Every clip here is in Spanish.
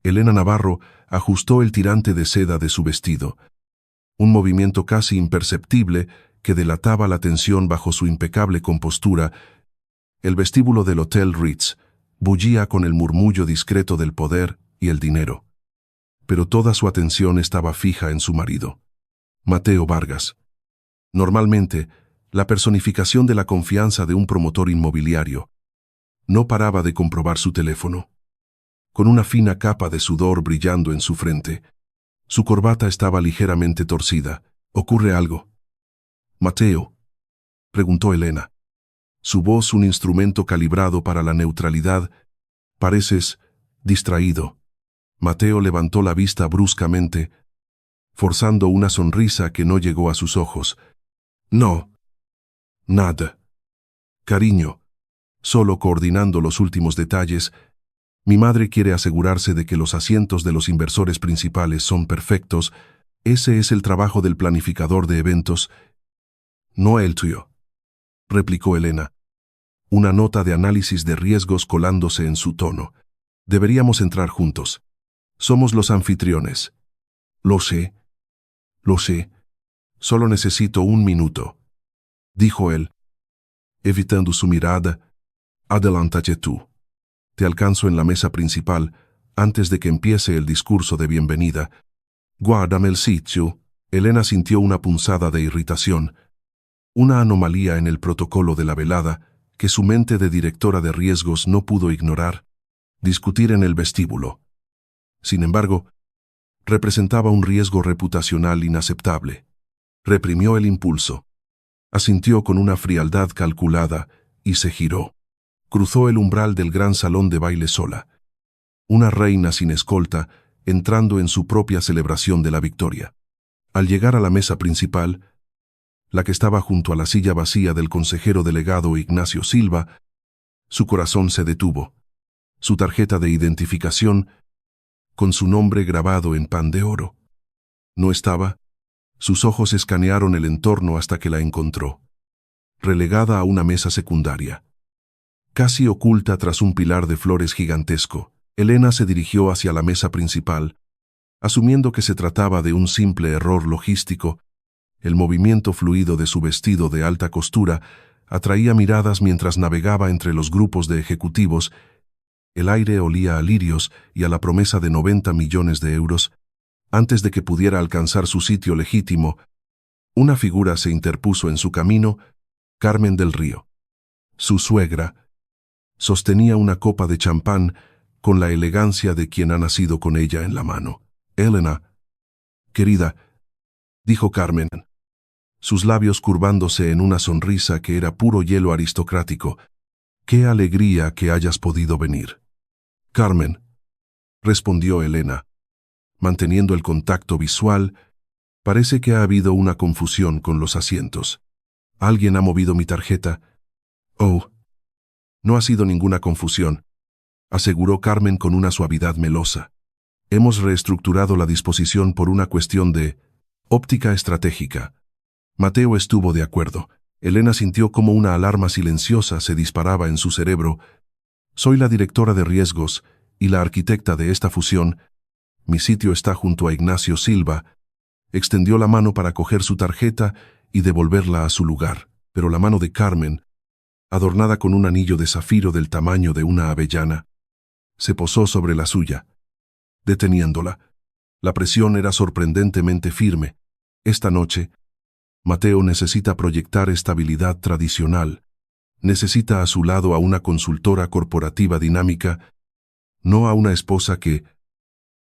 Elena Navarro ajustó el tirante de seda de su vestido. Un movimiento casi imperceptible que delataba la tensión bajo su impecable compostura. El vestíbulo del Hotel Ritz bullía con el murmullo discreto del poder y el dinero. Pero toda su atención estaba fija en su marido, Mateo Vargas. Normalmente, la personificación de la confianza de un promotor inmobiliario. No paraba de comprobar su teléfono. Con una fina capa de sudor brillando en su frente. Su corbata estaba ligeramente torcida. ¿Ocurre algo? «Mateo», preguntó Elena. Su voz un instrumento calibrado para la neutralidad. «Pareces distraído». Mateo levantó la vista bruscamente, forzando una sonrisa que no llegó a sus ojos. «No. Nada. Cariño. Solo coordinando los últimos detalles. Mi madre quiere asegurarse de que los asientos de los inversores principales son perfectos. Ese es el trabajo del planificador de eventos. No el tuyo», replicó Elena, una nota de análisis de riesgos colándose en su tono. «Deberíamos entrar juntos. Somos los anfitriones». Lo sé. Solo necesito un minuto», dijo él, evitando su mirada. «Adelántate tú. Te alcanzo en la mesa principal antes de que empiece el discurso de bienvenida». «Guárdame el sitio». Elena sintió una punzada de irritación, una anomalía en el protocolo de la velada que su mente de directora de riesgos no pudo ignorar. Discutir en el vestíbulo. Sin embargo, representaba un riesgo reputacional inaceptable. Reprimió el impulso. Asintió con una frialdad calculada y se giró. Cruzó el umbral del gran salón de baile sola. Una reina sin escolta, entrando en su propia celebración de la victoria. Al llegar a la mesa principal, la que estaba junto a la silla vacía del consejero delegado Ignacio Silva, su corazón se detuvo. Su tarjeta de identificación, con su nombre grabado en pan de oro. No estaba. Sus ojos escanearon el entorno hasta que la encontró. Relegada a una mesa secundaria. Casi oculta tras un pilar de flores gigantesco, Elena se dirigió hacia la mesa principal, asumiendo que se trataba de un simple error logístico. El movimiento fluido de su vestido de alta costura atraía miradas mientras navegaba entre los grupos de ejecutivos. El aire olía a lirios y a la promesa de 90 millones de euros. Antes de que pudiera alcanzar su sitio legítimo, una figura se interpuso en su camino, Carmen del Río. Su suegra sostenía una copa de champán con la elegancia de quien ha nacido con ella en la mano. «Elena, querida», dijo Carmen, sus labios curvándose en una sonrisa que era puro hielo aristocrático. «Qué alegría que hayas podido venir». «Carmen», respondió Elena, manteniendo el contacto visual. «Parece que ha habido una confusión con los asientos. Alguien ha movido mi tarjeta». «Oh, no ha sido ninguna confusión», aseguró Carmen con una suavidad melosa. «Hemos reestructurado la disposición por una cuestión de óptica estratégica». Mateo estuvo de acuerdo. Elena sintió como una alarma silenciosa se disparaba en su cerebro. «Soy la directora de riesgos y la arquitecta de esta fusión. Mi sitio está junto a Ignacio Silva». Extendió la mano para coger su tarjeta y devolverla a su lugar, pero la mano de Carmen, adornada con un anillo de zafiro del tamaño de una avellana, se posó sobre la suya, deteniéndola. La presión era sorprendentemente firme. Esta noche, Mateo necesita proyectar estabilidad tradicional. Necesita a su lado a una consultora corporativa dinámica, no a una esposa que,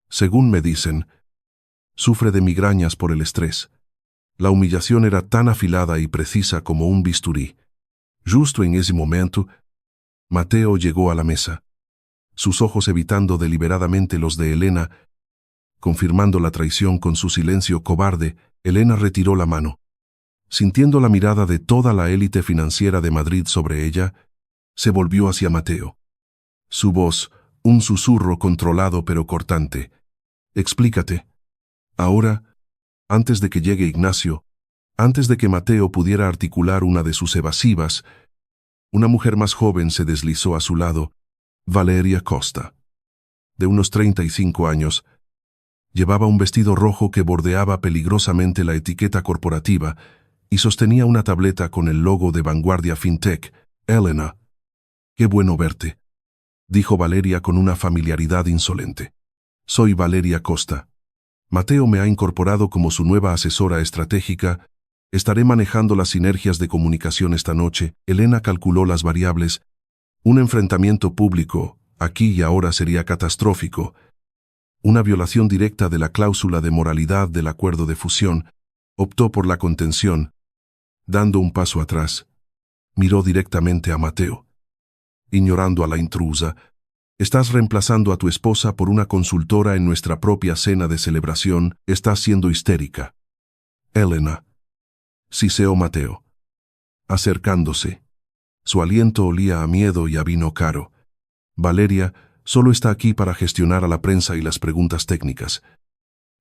según me dicen, sufre de migrañas por el estrés. La humillación era tan afilada y precisa como un bisturí. Justo en ese momento, Mateo llegó a la mesa, sus ojos evitando deliberadamente los de Elena. Confirmando la traición con su silencio cobarde, Elena retiró la mano. Sintiendo la mirada de toda la élite financiera de Madrid sobre ella, se volvió hacia Mateo. Su voz, un susurro controlado pero cortante. «Explícate. Ahora, antes de que llegue Ignacio, antes de que Mateo pudiera articular una de sus evasivas, una mujer más joven se deslizó a su lado, Valeria Costa. de unos 35 años. Llevaba un vestido rojo que bordeaba peligrosamente la etiqueta corporativa y sostenía una tableta con el logo de Vanguardia FinTech. «Elena, qué bueno verte», dijo Valeria con una familiaridad insolente. «Soy Valeria Costa. Mateo me ha incorporado como su nueva asesora estratégica. Estaré manejando las sinergias de comunicación esta noche». Elena calculó las variables. Un enfrentamiento público, aquí y ahora, sería catastrófico. Una violación directa de la cláusula de moralidad del acuerdo de fusión. Optó por la contención. Dando un paso atrás, miró directamente a Mateo. Ignorando a la intrusa, «Estás reemplazando a tu esposa por una consultora en nuestra propia cena de celebración. Estás siendo histérica». «Elena», siseó Mateo, acercándose. Su aliento olía a miedo y a vino caro. «Valeria solo está aquí para gestionar a la prensa y las preguntas técnicas.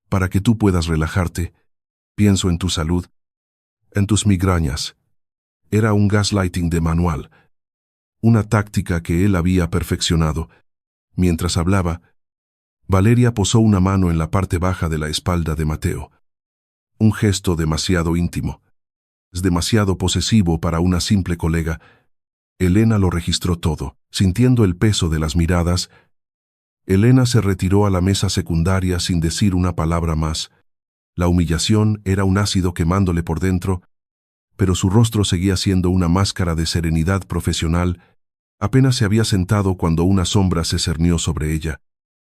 Para que tú puedas relajarte, pienso en tu salud, en tus migrañas». Era un gaslighting de manual, una táctica que él había perfeccionado. Mientras hablaba, Valeria posó una mano en la parte baja de la espalda de Mateo. Un gesto demasiado íntimo, demasiado posesivo para una simple colega. Elena lo registró todo, sintiendo el peso de las miradas. Elena se retiró a la mesa secundaria sin decir una palabra más. La humillación era un ácido quemándole por dentro, pero su rostro seguía siendo una máscara de serenidad profesional. Apenas se había sentado cuando una sombra se cernió sobre ella.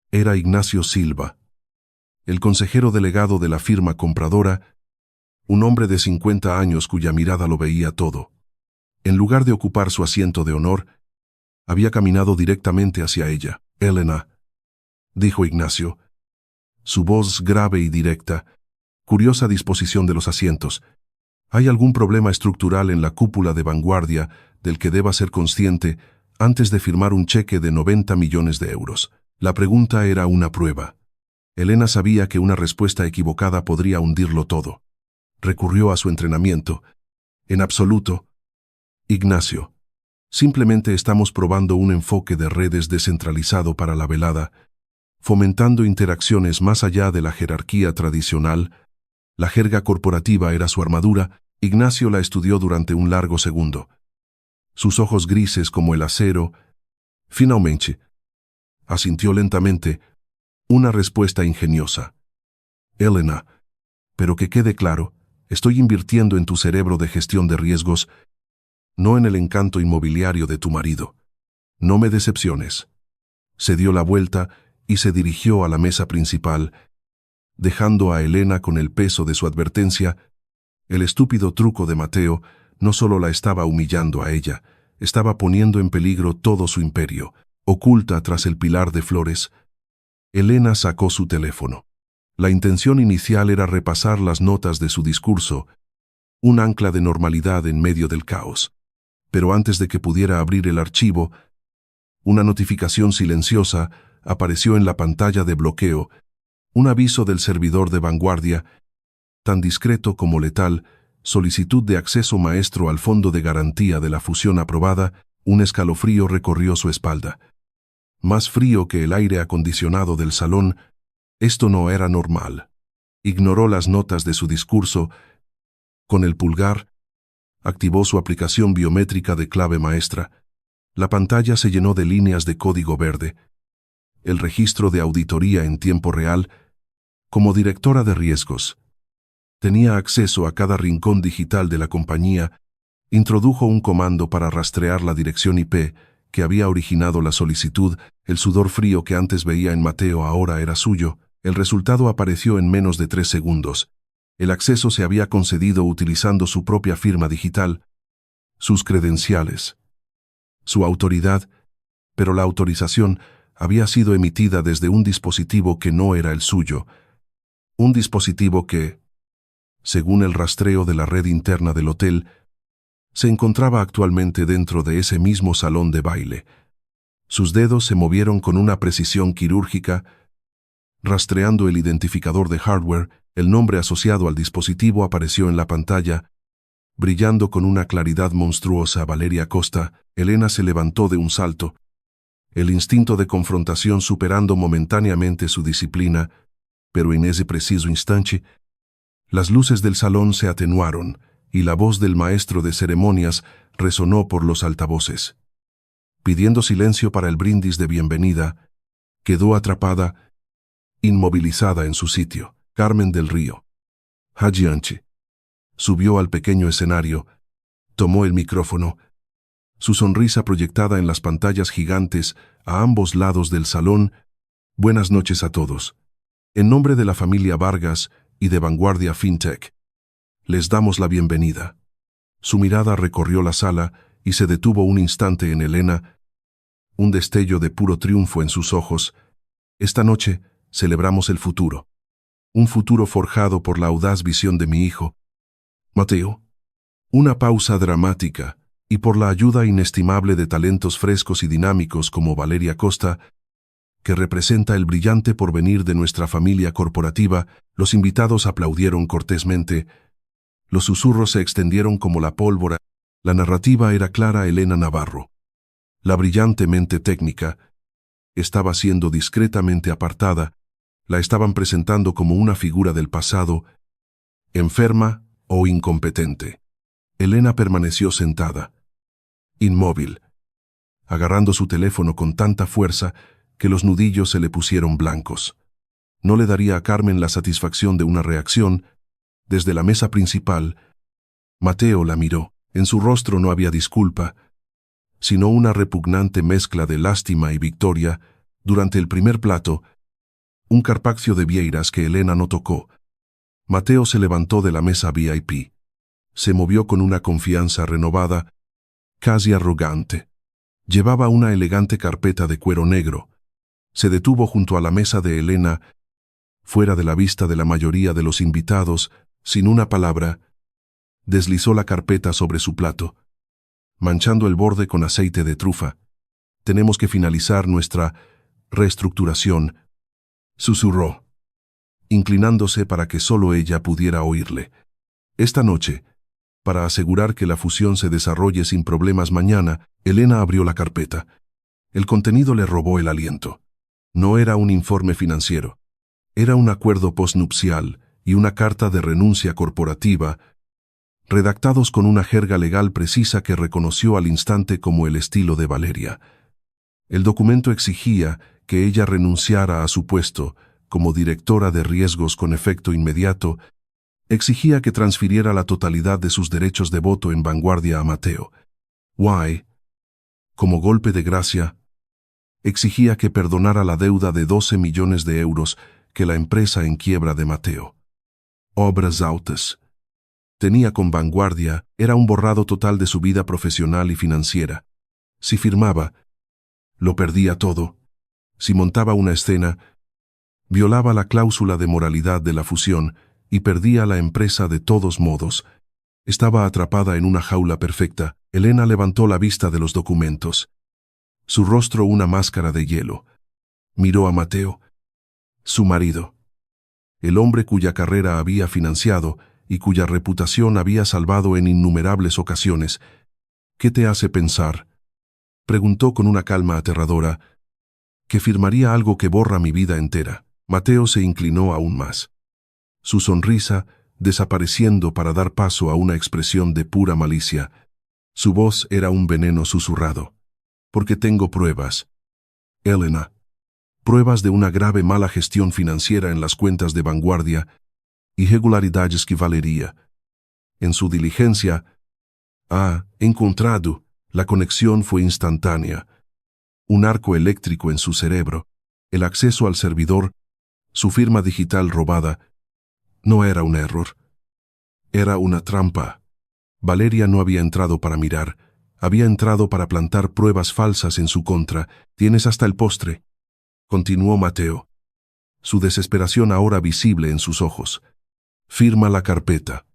Era Ignacio Silva, el consejero delegado de la firma compradora, un hombre de 50 años cuya mirada lo veía todo. En lugar de ocupar su asiento de honor, había caminado directamente hacia ella. «Elena», dijo Ignacio, su voz grave y directa. Curiosa disposición de los asientos. «Hay algún problema estructural en la cúpula de Vanguardia del que deba ser consciente antes de firmar un cheque de 90 millones de euros. La pregunta era una prueba. Elena sabía que una respuesta equivocada podría hundirlo todo. Recurrió a su entrenamiento. «En absoluto, Ignacio. Simplemente estamos probando un enfoque de redes descentralizado para la velada, fomentando interacciones más allá de la jerarquía tradicional». La jerga corporativa era su armadura. Ignacio la estudió durante un largo segundo. Sus ojos grises como el acero. «Finalmente», asintió lentamente, una respuesta ingeniosa. «Elena, pero que quede claro, estoy invirtiendo en tu cerebro de gestión de riesgos, no en el encanto inmobiliario de tu marido. No me decepciones». Se dio la vuelta y se dirigió a la mesa principal, dejando a Elena con el peso de su advertencia. El estúpido truco de Mateo no solo la estaba humillando a ella, estaba poniendo en peligro todo su imperio. Oculta tras el pilar de flores, Elena sacó su teléfono. La intención inicial era repasar las notas de su discurso, un ancla de normalidad en medio del caos. Pero antes de que pudiera abrir el archivo, una notificación silenciosa apareció en la pantalla de bloqueo, un aviso del servidor de Vanguardia, tan discreto como letal: solicitud de acceso maestro al fondo de garantía de la fusión aprobada. Un escalofrío recorrió su espalda. Más frío que el aire acondicionado del salón. Esto no era normal. Ignoró las notas de su discurso. Con el pulgar, activó su aplicación biométrica de clave maestra. La pantalla se llenó de líneas de código verde. El registro de auditoría en tiempo real. Como directora de riesgos, tenía acceso a cada rincón digital de la compañía. Introdujo un comando para rastrear la dirección IP que había originado la solicitud. El sudor frío que antes veía en Mateo ahora era suyo. El resultado apareció en menos de 3 segundos. El acceso se había concedido utilizando su propia firma digital, sus credenciales, su autoridad, pero la autorización había sido emitida desde un dispositivo que no era el suyo. Un dispositivo que, según el rastreo de la red interna del hotel, se encontraba actualmente dentro de ese mismo salón de baile. Sus dedos se movieron con una precisión quirúrgica, rastreando el identificador de hardware. El nombre asociado al dispositivo apareció en la pantalla, brillando con una claridad monstruosa: Valeria Costa. Elena se levantó de un salto. el instinto de confrontación superando momentáneamente su disciplina, pero en ese preciso instante, las luces del salón se atenuaron y la voz del maestro de ceremonias resonó por los altavoces. Pidiendo silencio para el brindis de bienvenida, quedó atrapada, inmovilizada en su sitio, Carmen del Río. Haji Anchi subió al pequeño escenario, tomó el micrófono, su sonrisa proyectada en las pantallas gigantes a ambos lados del salón. Buenas noches a todos. En nombre de la familia Vargas y de Vanguardia FinTech, les damos la bienvenida. Su mirada recorrió la sala y se detuvo un instante en Elena, un destello de puro triunfo en sus ojos. Esta noche celebramos el futuro. Un futuro forjado por la audaz visión de mi hijo, Mateo. Una pausa dramática, y por la ayuda inestimable de talentos frescos y dinámicos como Valeria Costa, que representa el brillante porvenir de nuestra familia corporativa, los invitados aplaudieron cortésmente. Los susurros se extendieron como la pólvora. La narrativa era clara. Elena Navarro, la brillante mente técnica, estaba siendo discretamente apartada. La estaban presentando como una figura del pasado, enferma o incompetente. Elena permaneció sentada, inmóvil, agarrando su teléfono con tanta fuerza que los nudillos se le pusieron blancos. No le daría a Carmen la satisfacción de una reacción. Desde la mesa principal, Mateo la miró. En su rostro no había disculpa, sino una repugnante mezcla de lástima y victoria. Durante el primer plato, un carpaccio de vieiras que Elena no tocó, Mateo se levantó de la mesa VIP. Se movió con una confianza renovada, casi arrogante. Llevaba una elegante carpeta de cuero negro. Se detuvo junto a la mesa de Elena, fuera de la vista de la mayoría de los invitados, sin una palabra. Deslizó la carpeta sobre su plato, manchando el borde con aceite de trufa. Tenemos que finalizar nuestra reestructuración, susurró, inclinándose para que solo ella pudiera oírle. Esta noche, para asegurar que la fusión se desarrolle sin problemas mañana, Elena abrió la carpeta. El contenido le robó el aliento. No era un informe financiero. Era un acuerdo postnupcial y una carta de renuncia corporativa, redactados con una jerga legal precisa que reconoció al instante como el estilo de Valeria. El documento exigía que ella renunciara a su puesto como directora de riesgos con efecto inmediato, exigía que transfiriera la totalidad de sus derechos de voto en Vanguardia a Mateo. Como golpe de gracia, exigía que perdonara la deuda de 12 millones de euros que la empresa en quiebra de Mateo, Obras Autas, tenía con Vanguardia. Era un borrado total de su vida profesional y financiera. Si firmaba, lo perdía todo. Si montaba una escena, violaba la cláusula de moralidad de la fusión y perdía la empresa de todos modos. Estaba atrapada en una jaula perfecta. Elena levantó la vista de los documentos. Su rostro una máscara de hielo. Miró a Mateo, su marido, el hombre cuya carrera había financiado y cuya reputación había salvado en innumerables ocasiones. ¿Qué te hace pensar?, preguntó con una calma aterradora, que firmaría algo que borra mi vida entera. Mateo se inclinó aún más, su sonrisa desapareciendo para dar paso a una expresión de pura malicia. Su voz era un veneno susurrado. Porque tengo pruebas, Elena, pruebas de una grave mala gestión financiera en las cuentas de Vanguardia, irregularidades que Valeria, en su diligencia, ha encontrado. La conexión fue instantánea. Un arco eléctrico en su cerebro, el acceso al servidor, su firma digital robada. No era un error. Era una trampa. Valeria no había entrado para mirar, había entrado para plantar pruebas falsas en su contra. Tienes hasta el postre, continuó Mateo, su desesperación ahora visible en sus ojos. Firma la carpeta,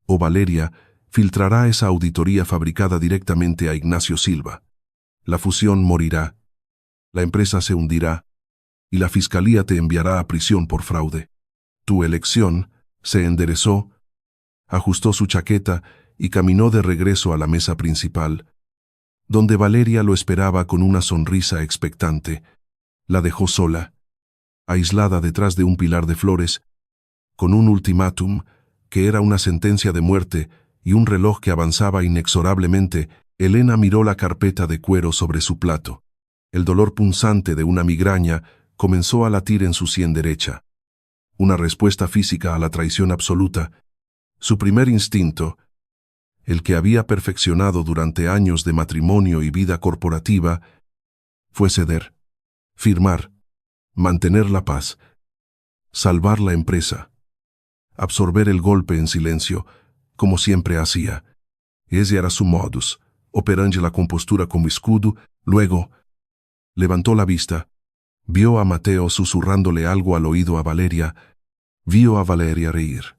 o Valeria filtrará esa auditoría fabricada directamente a Ignacio Silva. La fusión morirá, la empresa se hundirá, y la fiscalía te enviará a prisión por fraude. Tu elección. Se enderezó, ajustó su chaqueta y caminó de regreso a la mesa principal. donde Valeria lo esperaba con una sonrisa expectante. La dejó sola, aislada detrás de un pilar de flores, con un ultimátum, que era una sentencia de muerte, y un reloj que avanzaba inexorablemente. Elena miró la carpeta de cuero sobre su plato. El dolor punzante de una migraña comenzó a latir en su sien derecha. Una respuesta física a la traición absoluta. Su primer instinto, el que había perfeccionado durante años de matrimonio y vida corporativa, fue ceder, firmar, mantener la paz, salvar la empresa, absorber el golpe en silencio, como siempre hacía. Ese era su modus, operandi, la compostura como escudo. Luego, levantó la vista, vio a Mateo susurrándole algo al oído a Valeria, vio a Valeria reír.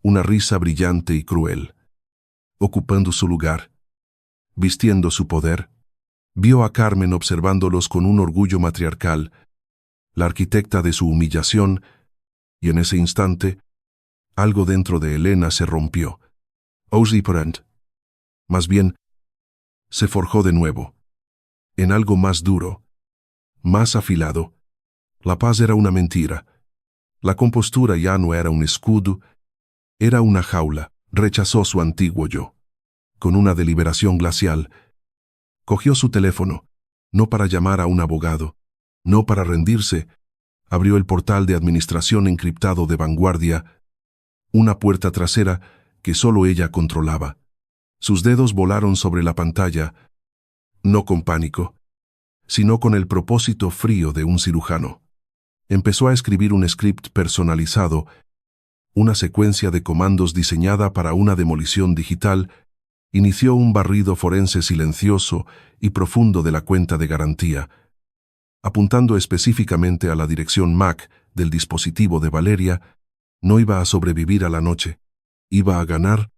Una risa brillante y cruel, ocupando su lugar, vistiendo su poder. Vio a Carmen observándolos con un orgullo matriarcal, la arquitecta de su humillación, y en ese instante, algo dentro de Elena se rompió. Más bien, se forjó de nuevo, en algo más duro, más afilado. La paz era una mentira. La compostura ya no era un escudo, era una jaula. Rechazó su antiguo yo. Con una deliberación glacial, cogió su teléfono, no para llamar a un abogado, no para rendirse. Abrió el portal de administración encriptado de vanguardia, una puerta trasera que solo ella controlaba. Sus dedos volaron sobre la pantalla, no con pánico, sino con el propósito frío de un cirujano. Empezó a escribir un script personalizado, una secuencia de comandos diseñada para una demolición digital. Inició un barrido forense silencioso y profundo de la cuenta de garantía, apuntando específicamente a la dirección MAC del dispositivo de Valeria. No iba a sobrevivir a la noche, iba a ganar,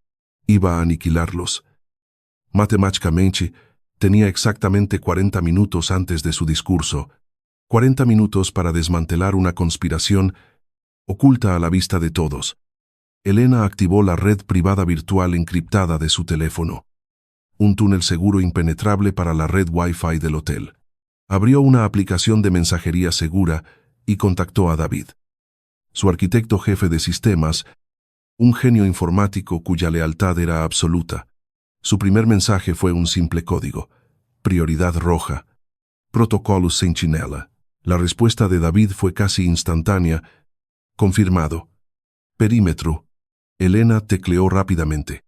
iba a aniquilarlos. Matemáticamente, tenía exactamente 40 minutos antes de su discurso, 40 minutos para desmantelar una conspiración oculta a la vista de todos. Elena activó la red privada virtual encriptada de su teléfono, un túnel seguro impenetrable para la red Wi-Fi del hotel. Abrió una aplicación de mensajería segura y contactó a David, su arquitecto jefe de sistemas, un genio informático cuya lealtad era absoluta. Su primer mensaje fue un simple código: prioridad roja, protocolo Sentinela. La respuesta de David fue casi instantánea: confirmado. Perímetro. Elena tecleó rápidamente,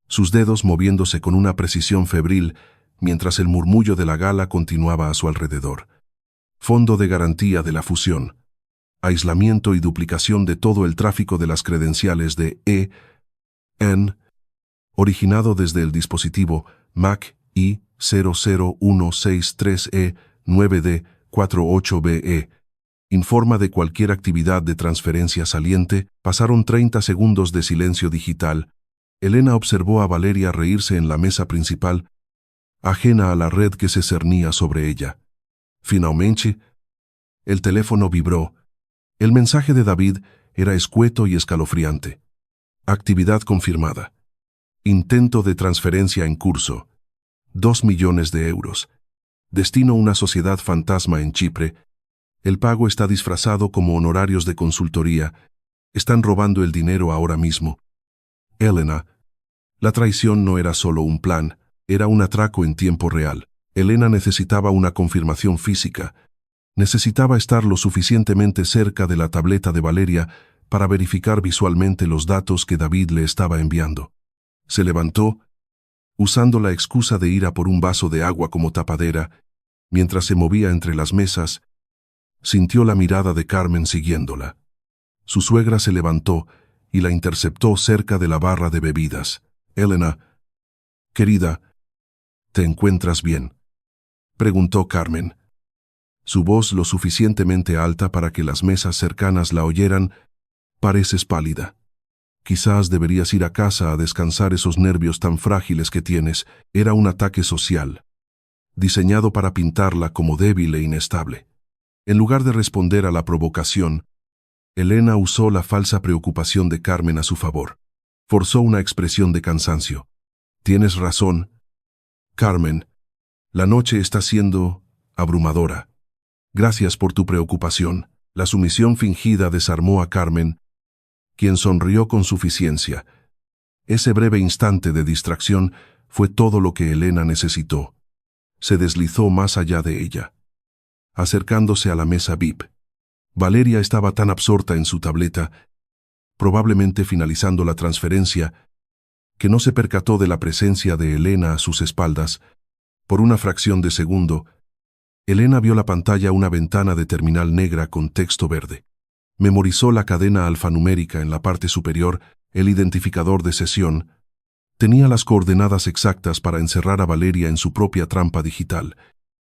sus dedos moviéndose con una precisión febril mientras el murmullo de la gala continuaba a su alrededor. Fondo de garantía de la fusión. Aislamiento y duplicación de todo el tráfico de las credenciales de E.N., originado desde el dispositivo MAC I00163E9D48BE. Informa de cualquier actividad de transferencia saliente. Pasaron 30 segundos de silencio digital. Elena observó a Valeria reírse en la mesa principal, ajena a la red que se cernía sobre ella. Finalmente, el teléfono vibró. El mensaje de David era escueto y escalofriante. Actividad confirmada. Intento de transferencia en curso. 2 millones de euros. Destino: una sociedad fantasma en Chipre. El pago está disfrazado como honorarios de consultoría. Están robando el dinero ahora mismo. Elena. La traición no era solo un plan, era un atraco en tiempo real. Elena necesitaba una confirmación física. Necesitaba estar lo suficientemente cerca de la tableta de Valeria para verificar visualmente los datos que David le estaba enviando. Se levantó, usando la excusa de ir a por un vaso de agua como tapadera. Mientras se movía entre las mesas, sintió la mirada de Carmen siguiéndola. Su suegra se levantó y la interceptó cerca de la barra de bebidas. «Elena, querida, ¿te encuentras bien?», preguntó Carmen. Su voz lo suficientemente alta para que las mesas cercanas la oyeran. «Pareces pálida. Quizás deberías ir a casa a descansar esos nervios tan frágiles que tienes». Era un ataque social, diseñado para pintarla como débil e inestable. En lugar de responder a la provocación, Elena usó la falsa preocupación de Carmen a su favor. Forzó una expresión de cansancio. «Tienes razón, Carmen. La noche está siendo abrumadora. Gracias por tu preocupación. La sumisión fingida desarmó a Carmen, quien sonrió con suficiencia. Ese breve instante de distracción fue todo lo que Elena necesitó. Se deslizó más allá de ella, acercándose a la mesa VIP. Valeria estaba tan absorta en su tableta, probablemente finalizando la transferencia, que no se percató de la presencia de Elena a sus espaldas. Por una fracción de segundo, Elena vio la pantalla, una ventana de terminal negra con texto verde. Memorizó la cadena alfanumérica en la parte superior, el identificador de sesión. Tenía las coordenadas exactas para encerrar a Valeria en su propia trampa digital.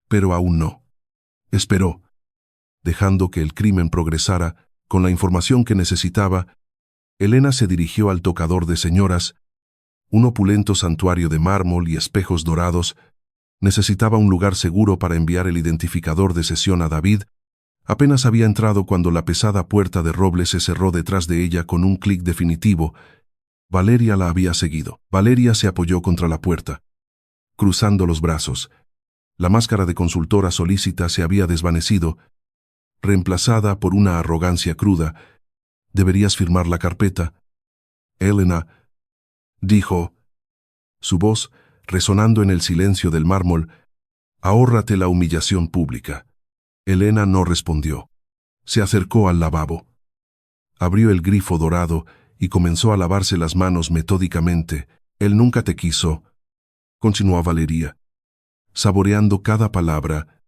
Pero aún no. Esperó, dejando que el crimen progresara. Con la información que necesitaba, Elena se dirigió al tocador de señoras, un opulento santuario de mármol y espejos dorados. Necesitaba un lugar seguro para enviar el identificador de sesión a David. Apenas había entrado cuando la pesada puerta de roble se cerró detrás de ella con un clic definitivo. Valeria la había seguido. Valeria se apoyó contra la puerta, cruzando los brazos. La máscara de consultora solícita se había desvanecido, reemplazada por una arrogancia cruda. «Deberías firmar la carpeta». «Elena», dijo, su voz resonando en el silencio del mármol, «ahórrate la humillación pública». Elena no respondió. Se acercó al lavabo. Abrió el grifo dorado y comenzó a lavarse las manos metódicamente. «Él nunca te quiso», continuó Valeria, saboreando cada palabra.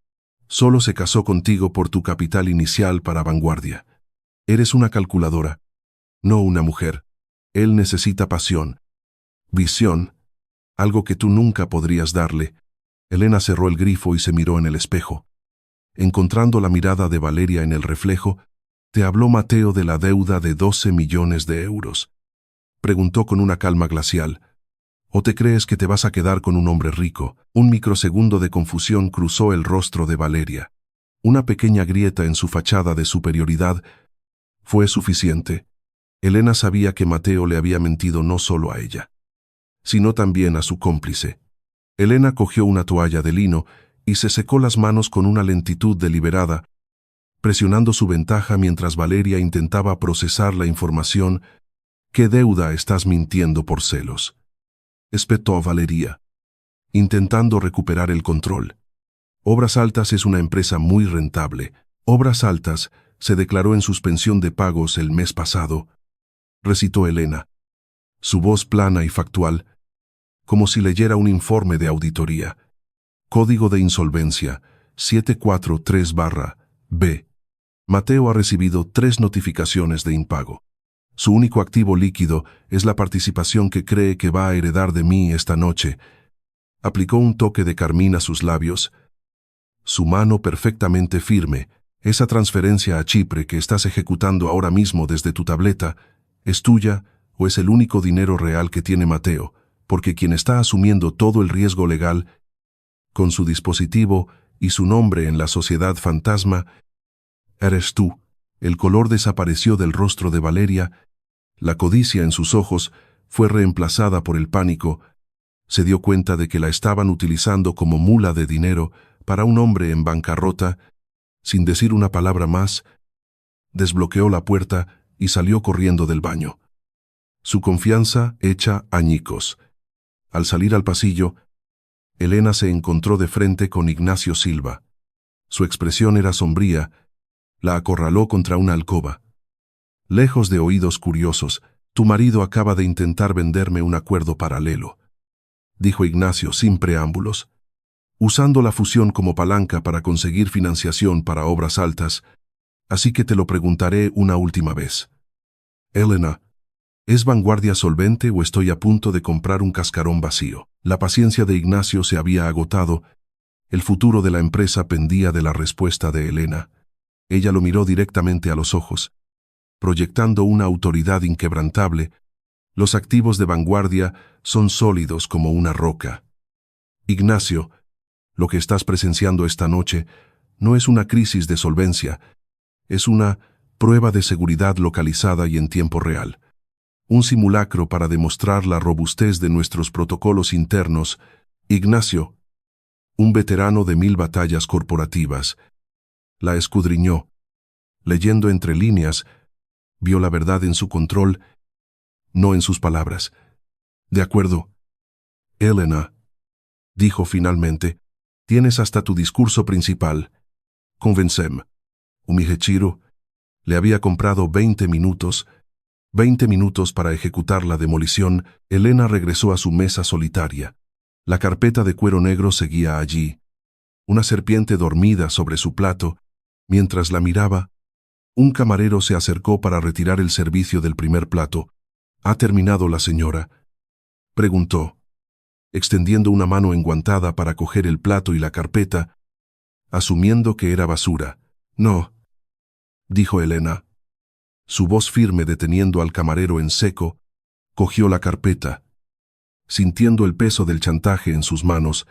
«Solo se casó contigo por tu capital inicial para Vanguardia. Eres una calculadora, no una mujer. Él necesita pasión, visión, algo que tú nunca podrías darle». Elena cerró el grifo y se miró en el espejo. Encontrando la mirada de Valeria en el reflejo, «¿Te habló Mateo de la deuda de 12 millones de euros?» Preguntó con una calma glacial. «¿O te crees que te vas a quedar con un hombre rico?» Un microsegundo de confusión cruzó el rostro de Valeria. Una pequeña grieta en su fachada de superioridad fue suficiente. Elena sabía que Mateo le había mentido no solo a ella, sino también a su cómplice. Elena cogió una toalla de lino y se secó las manos con una lentitud deliberada, presionando su ventaja mientras Valeria intentaba procesar la información. «¿Qué deuda estás mintiendo por celos?», espetó Valeria, intentando recuperar el control. «Obras Altas es una empresa muy rentable. Obras Altas se declaró en suspensión de pagos el mes pasado», recitó Elena, su voz plana y factual, como si leyera un informe de auditoría. «Código de insolvencia 743/B. Mateo ha recibido 3 notificaciones de impago. Su único activo líquido es la participación que cree que va a heredar de mí esta noche». Aplicó un toque de carmín a sus labios, su mano perfectamente firme. «Esa transferencia a Chipre que estás ejecutando ahora mismo desde tu tableta, ¿es tuya o es el único dinero real que tiene Mateo? Porque quien está asumiendo todo el riesgo legal con su dispositivo y su nombre en la sociedad fantasma eres tú». El color desapareció del rostro de Valeria. La codicia en sus ojos fue reemplazada por el pánico. Se dio cuenta de que la estaban utilizando como mula de dinero para un hombre en bancarrota. Sin decir una palabra más, desbloqueó la puerta y salió corriendo del baño, su confianza hecha añicos. Al salir al pasillo, Elena se encontró de frente con Ignacio Silva. Su expresión era sombría. La acorraló contra una alcoba. «Lejos de oídos curiosos, tu marido acaba de intentar venderme un acuerdo paralelo», dijo Ignacio sin preámbulos, «usando la fusión como palanca para conseguir financiación para Obras Altas. Así que te lo preguntaré una última vez. Elena, ¿es Vanguardia solvente o estoy a punto de comprar un cascarón vacío?» La paciencia de Ignacio se había agotado. El futuro de la empresa pendía de la respuesta de Elena. Ella lo miró directamente a los ojos, proyectando una autoridad inquebrantable. «Los activos de Vanguardia son sólidos como una roca. Ignacio, lo que estás presenciando esta noche no es una crisis de solvencia, es una prueba de seguridad localizada y en tiempo real. Un simulacro para demostrar la robustez de nuestros protocolos internos. Ignacio, un veterano de 1000 batallas corporativas. La escudriñó. Leyendo entre líneas, vio la verdad en su control, no en sus palabras. De acuerdo. Elena, dijo finalmente, tienes hasta tu discurso principal. Convencem. Umihechiro le había comprado 20 minutos para ejecutar la demolición. Elena regresó a su mesa solitaria. La carpeta de cuero negro seguía allí. Una serpiente dormida sobre su plato. Mientras la miraba, un camarero se acercó para retirar el servicio del primer plato. ¿Ha terminado la señora?, preguntó, extendiendo una mano enguantada para coger el plato y la carpeta, asumiendo que era basura. No, dijo Elena. Su voz firme deteniendo al camarero en seco, cogió la carpeta. Sintiendo el peso del chantaje en sus manos,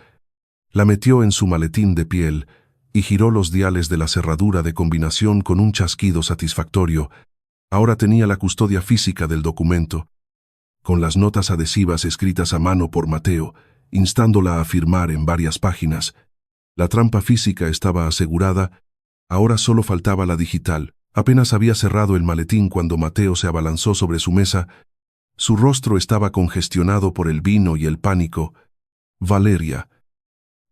la metió en su maletín de piel y giró los diales de la cerradura de combinación con un chasquido satisfactorio. Ahora tenía la custodia física del documento, con las notas adhesivas escritas a mano por Mateo, instándola a firmar en varias páginas. La trampa física estaba asegurada, ahora solo faltaba la digital. Apenas había cerrado el maletín cuando Mateo se abalanzó sobre su mesa. Su rostro estaba congestionado por el vino y el pánico. Valeria,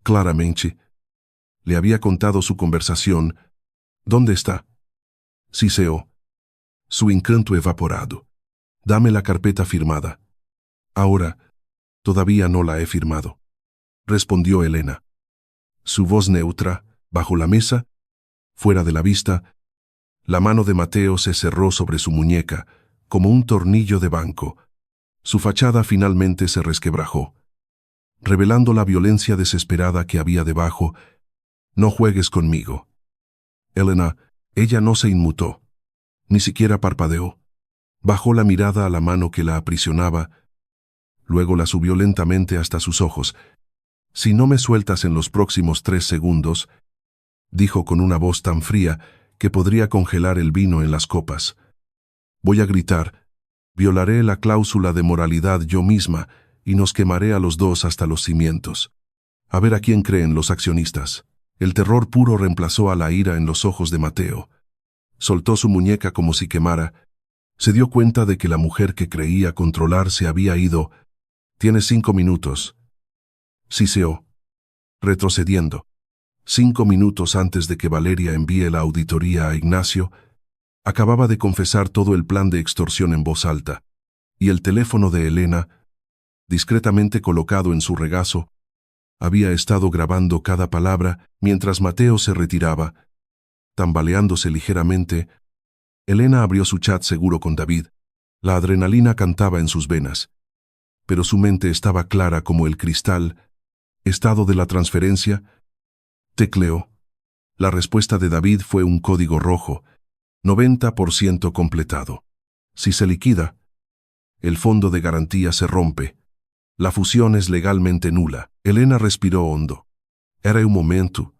claramente, le había contado su conversación. ¿Dónde está? Siseó. Su encanto evaporado. Dame la carpeta firmada. Ahora, todavía no la he firmado, respondió Elena. Su voz neutra, bajo la mesa, fuera de la vista, la mano de Mateo se cerró sobre su muñeca, como un tornillo de banco. Su fachada finalmente se resquebrajó, revelando la violencia desesperada que había debajo. No juegues conmigo. Elena, ella no se inmutó, ni siquiera parpadeó. Bajó la mirada a la mano que la aprisionaba, luego la subió lentamente hasta sus ojos. Si no me sueltas en los próximos 3 segundos, dijo con una voz tan fría que podría congelar el vino en las copas. Voy a gritar, violaré la cláusula de moralidad yo misma y nos quemaré a los dos hasta los cimientos. A ver a quién creen los accionistas. El terror puro reemplazó a la ira en los ojos de Mateo. Soltó su muñeca como si quemara. Se dio cuenta de que la mujer que creía controlar se había ido. «Tienes 5 minutos», siseó, retrocediendo. 5 minutos antes de que Valeria envíe la auditoría a Ignacio, acababa de confesar todo el plan de extorsión en voz alta, y el teléfono de Elena, discretamente colocado en su regazo, había estado grabando cada palabra mientras Mateo se retiraba. Tambaleándose ligeramente, Elena abrió su chat seguro con David. La adrenalina cantaba en sus venas, pero su mente estaba clara como el cristal. Estado de la transferencia. Tecleó. La respuesta de David fue un código rojo. 90% completado. Si se liquida, el fondo de garantía se rompe. La fusión es legalmente nula. Elena respiró hondo. Era un momento.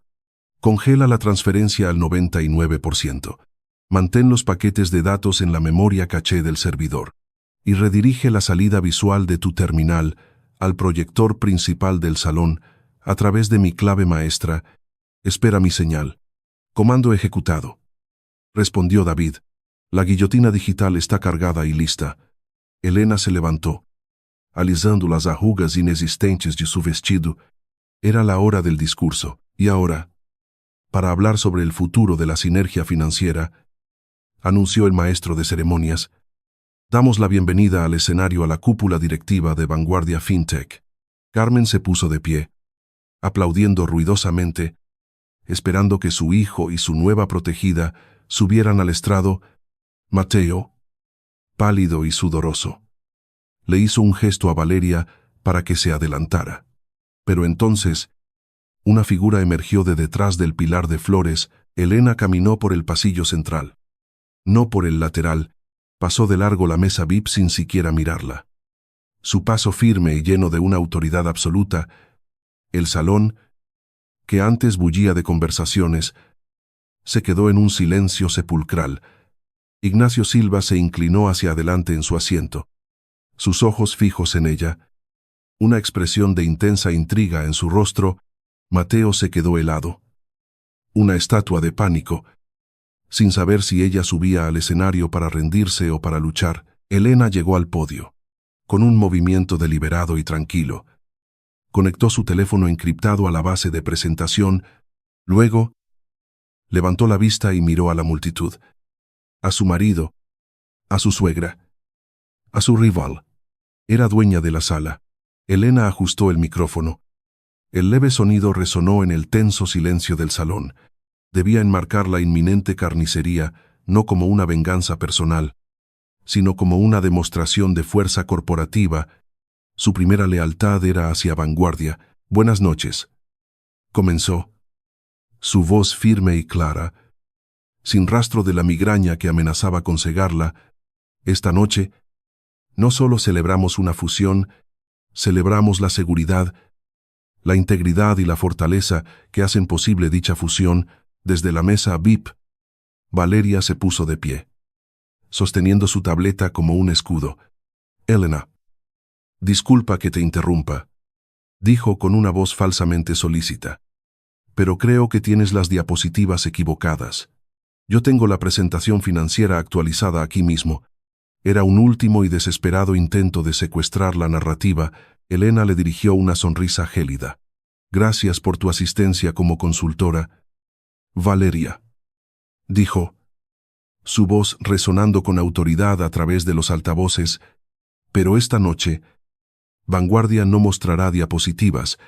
Congela la transferencia al 99%. Mantén los paquetes de datos en la memoria caché del servidor. Y redirige la salida visual de tu terminal al proyector principal del salón a través de mi clave maestra. Espera mi señal. Comando ejecutado. Respondió David. La guillotina digital está cargada y lista. Elena se levantó, alisando las arrugas inexistentes de su vestido. Era la hora del discurso. Y ahora, para hablar sobre el futuro de la sinergia financiera, anunció el maestro de ceremonias, damos la bienvenida al escenario a la cúpula directiva de Vanguardia FinTech. Carmen se puso de pie, aplaudiendo ruidosamente, esperando que su hijo y su nueva protegida subieran al estrado. Mateo, pálido y sudoroso, le hizo un gesto a Valeria para que se adelantara. Pero entonces, una figura emergió de detrás del pilar de flores. Elena caminó por el pasillo central. No por el lateral, pasó de largo la mesa VIP sin siquiera mirarla. Su paso firme y lleno de una autoridad absoluta. El salón, que antes bullía de conversaciones, se quedó en un silencio sepulcral. Ignacio Silva se inclinó hacia adelante en su asiento, sus ojos fijos en ella, una expresión de intensa intriga en su rostro. Mateo se quedó helado. Una estatua de pánico. Sin saber si ella subía al escenario para rendirse o para luchar, Elena llegó al podio. Con un movimiento deliberado y tranquilo, conectó su teléfono encriptado a la base de presentación, luego levantó la vista y miró a la multitud, a su marido, a su suegra, a su rival. Era dueña de la sala. Elena ajustó el micrófono. El leve sonido resonó en el tenso silencio del salón. Debía enmarcar la inminente carnicería no como una venganza personal, sino como una demostración de fuerza corporativa. Su primera lealtad era hacia Vanguardia. «Buenas noches», comenzó. Su voz firme y clara, sin rastro de la migraña que amenazaba con cegarla. «Esta noche, no solo celebramos una fusión, celebramos la seguridad, la integridad y la fortaleza que hacen posible dicha fusión». Desde la mesa VIP, Valeria se puso de pie, sosteniendo su tableta como un escudo. «Elena, disculpa que te interrumpa», dijo con una voz falsamente solícita, «pero creo que tienes las diapositivas equivocadas. Yo tengo la presentación financiera actualizada aquí mismo». Era un último y desesperado intento de secuestrar la narrativa. Elena le dirigió una sonrisa gélida. «Gracias por tu asistencia como consultora, Valeria», dijo, su voz resonando con autoridad a través de los altavoces. «Pero esta noche, Vanguardia no mostrará diapositivas.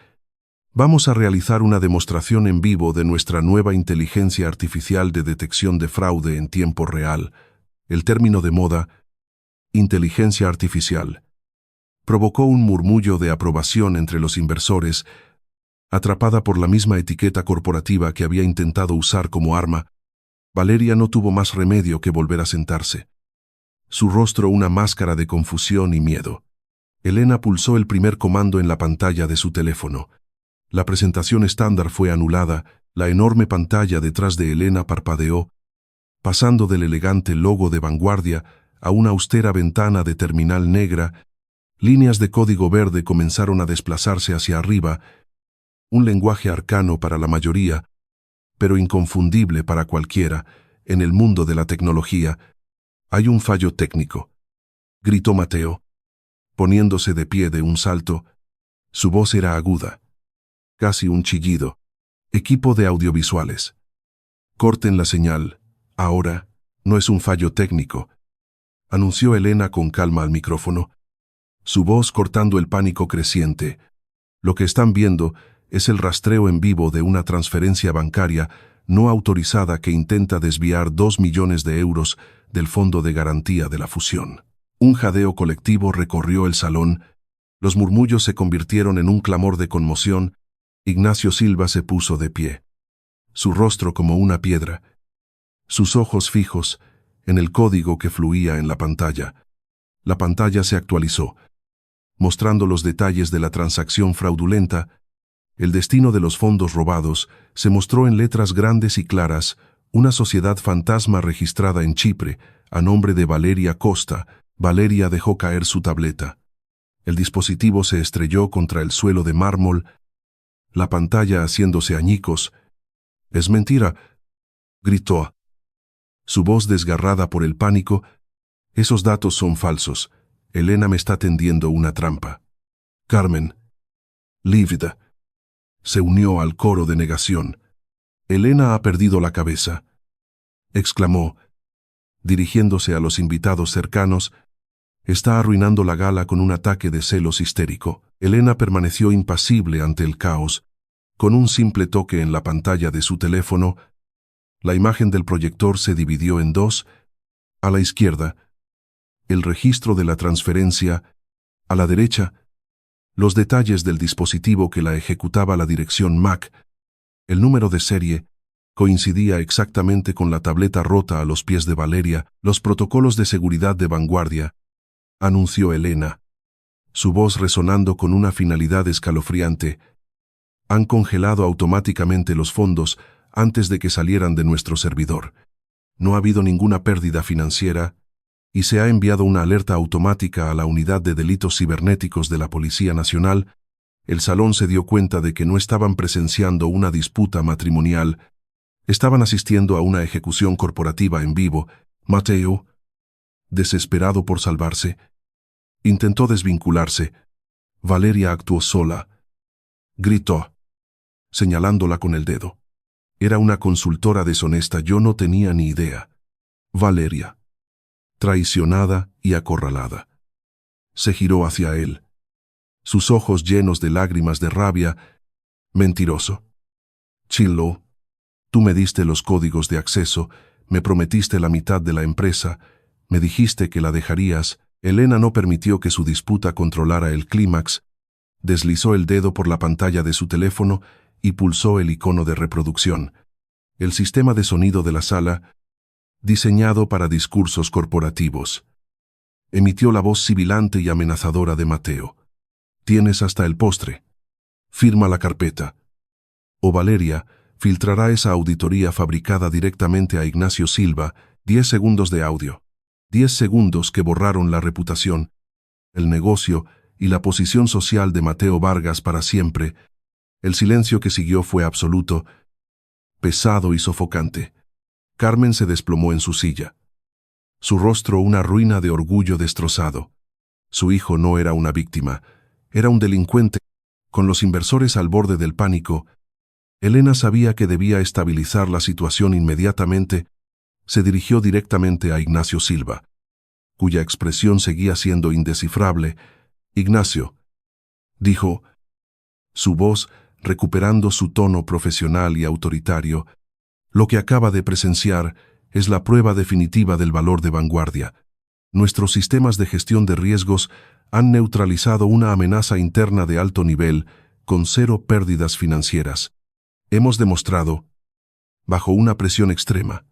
Vamos a realizar una demostración en vivo de nuestra nueva inteligencia artificial de detección de fraude en tiempo real». El término de moda, inteligencia artificial, provocó un murmullo de aprobación entre los inversores. Atrapada por la misma etiqueta corporativa que había intentado usar como arma, Valeria no tuvo más remedio que volver a sentarse. Su rostro una máscara de confusión y miedo. Elena pulsó el primer comando en la pantalla de su teléfono. La presentación estándar fue anulada. La enorme pantalla detrás de Elena parpadeó, pasando del elegante logo de Vanguardia a una austera ventana de terminal negra. Líneas de código verde comenzaron a desplazarse hacia arriba, un lenguaje arcano para la mayoría, pero inconfundible para cualquiera. «En el mundo de la tecnología hay un fallo técnico», gritó Mateo, poniéndose de pie de un salto. Su voz era aguda, casi un chillido. «Equipo de audiovisuales, corten la señal. Ahora, no es un fallo técnico», anunció Elena con calma al micrófono, su voz cortando el pánico creciente. «Lo que están viendo es el rastreo en vivo de una transferencia bancaria no autorizada que intenta desviar 2 millones de euros del fondo de garantía de la fusión». Un jadeo colectivo recorrió el salón. Los murmullos se convirtieron en un clamor de conmoción. Ignacio Silva se puso de pie, su rostro como una piedra, sus ojos fijos en el código que fluía en la pantalla. La pantalla se actualizó, mostrando los detalles de la transacción fraudulenta. El destino de los fondos robados se mostró en letras grandes y claras: una sociedad fantasma registrada en Chipre, a nombre de Valeria Costa. Valeria dejó caer su tableta. El dispositivo se estrelló contra el suelo de mármol, la pantalla haciéndose añicos. «Es mentira», gritó, su voz desgarrada por el pánico. «Esos datos son falsos. Elena me está tendiendo una trampa». Carmen, lívida, se unió al coro de negación. «Elena ha perdido la cabeza», exclamó, dirigiéndose a los invitados cercanos. «Está arruinando la gala con un ataque de celos histérico». Elena permaneció impasible ante el caos. Con un simple toque en la pantalla de su teléfono, la imagen del proyector se dividió en dos. A la izquierda, el registro de la transferencia. A la derecha, los detalles del dispositivo que la ejecutaba. La dirección MAC, el número de serie, coincidía exactamente con la tableta rota a los pies de Valeria. «Los protocolos de seguridad de Vanguardia», anunció Elena, su voz resonando con una finalidad escalofriante, «han congelado automáticamente los fondos antes de que salieran de nuestro servidor. No ha habido ninguna pérdida financiera y se ha enviado una alerta automática a la Unidad de Delitos Cibernéticos de la Policía Nacional. El salón se dio cuenta de que no estaban presenciando una disputa matrimonial, estaban asistiendo a una ejecución corporativa en vivo. Mateo, desesperado por salvarse, intentó desvincularse. Valeria actuó sola. Gritó, señalándola con el dedo. Era una consultora deshonesta, yo no tenía ni idea. Valeria, traicionada y acorralada. Se giró hacia él, sus ojos llenos de lágrimas de rabia. Mentiroso. Chinlo, tú me diste los códigos de acceso, me prometiste la mitad de la empresa, me dijiste que la dejarías. Elena no permitió que su disputa controlara el clímax, deslizó el dedo por la pantalla de su teléfono y pulsó el icono de reproducción. El sistema de sonido de la sala, diseñado para discursos corporativos, emitió la voz sibilante y amenazadora de Mateo. Tienes hasta el postre. Firma la carpeta. O Valeria filtrará esa auditoría fabricada directamente a Ignacio Silva. 10 segundos de audio. 10 segundos que borraron la reputación, el negocio y la posición social de Mateo Vargas para siempre. El silencio que siguió fue absoluto, pesado y sofocante. Carmen se desplomó en su silla. Su rostro una ruina de orgullo destrozado. Su hijo no era una víctima, era un delincuente. Con los inversores al borde del pánico, Elena sabía que debía estabilizar la situación inmediatamente. Se dirigió directamente a Ignacio Silva, cuya expresión seguía siendo indescifrable. Ignacio, dijo, su voz recuperando su tono profesional y autoritario, lo que acaba de presenciar es la prueba definitiva del valor de vanguardia. Nuestros sistemas de gestión de riesgos han neutralizado una amenaza interna de alto nivel con 0 pérdidas financieras. Hemos demostrado, bajo una presión extrema,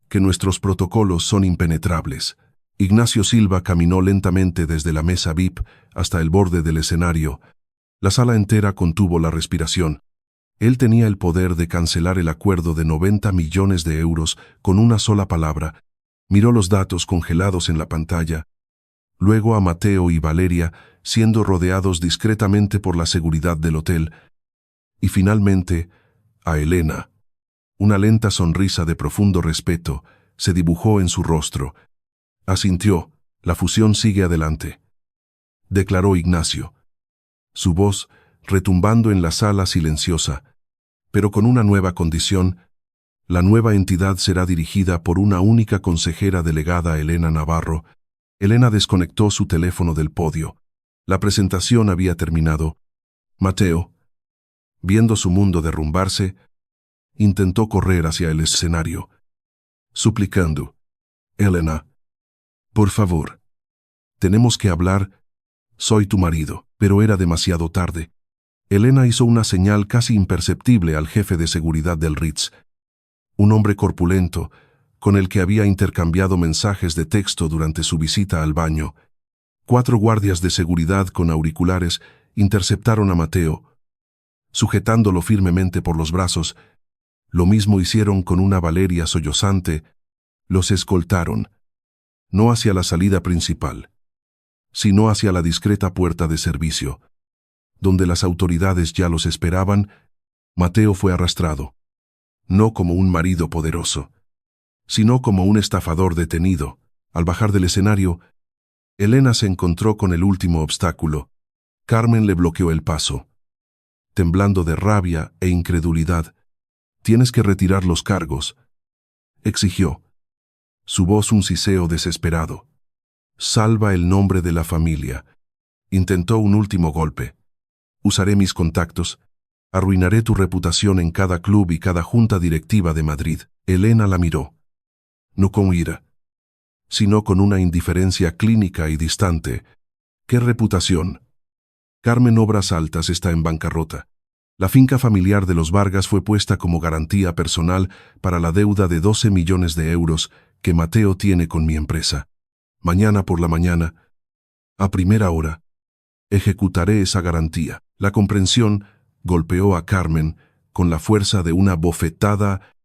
que nuestros protocolos son impenetrables. Ignacio Silva caminó lentamente desde la mesa VIP hasta el borde del escenario. La sala entera contuvo la respiración. Él tenía el poder de cancelar el acuerdo de 90 millones de euros con una sola palabra. Miró los datos congelados en la pantalla, luego a Mateo y Valeria siendo rodeados discretamente por la seguridad del hotel, y finalmente a Elena. Una lenta sonrisa de profundo respeto se dibujó en su rostro. Asintió, la fusión sigue adelante, declaró Ignacio, su voz retumbando en la sala silenciosa, pero con una nueva condición. La nueva entidad será dirigida por una única consejera delegada, Elena Navarro. Elena desconectó su teléfono del podio. La presentación había terminado. Mateo, viendo su mundo derrumbarse, intentó correr hacia el escenario, suplicando, Elena, por favor, tenemos que hablar, soy tu marido. Pero era demasiado tarde. Elena hizo una señal casi imperceptible al jefe de seguridad del Ritz, un hombre corpulento, con el que había intercambiado mensajes de texto durante su visita al baño. 4 guardias de seguridad con auriculares interceptaron a Mateo, sujetándolo firmemente por los brazos. Lo mismo hicieron con una Valeria sollozante. Los escoltaron, no hacia la salida principal, sino hacia la discreta puerta de servicio, donde las autoridades ya los esperaban. Mateo fue arrastrado, no como un marido poderoso, sino como un estafador detenido. Al bajar del escenario, Elena se encontró con el último obstáculo. Carmen le bloqueó el paso. Temblando de rabia e incredulidad, «Tienes que retirar los cargos», exigió, su voz un siseo desesperado. «Salva el nombre de la familia». Intentó un último golpe. «Usaré mis contactos. Arruinaré tu reputación en cada club y cada junta directiva de Madrid». Elena la miró. No con ira, sino con una indiferencia clínica y distante. «¿Qué reputación? Carmen Obras Altas está en bancarrota. La finca familiar de los Vargas fue puesta como garantía personal para la deuda de 12 millones de euros que Mateo tiene con mi empresa. Mañana por la mañana, a primera hora, ejecutaré esa garantía». La comprensión golpeó a Carmen con la fuerza de una bofetada.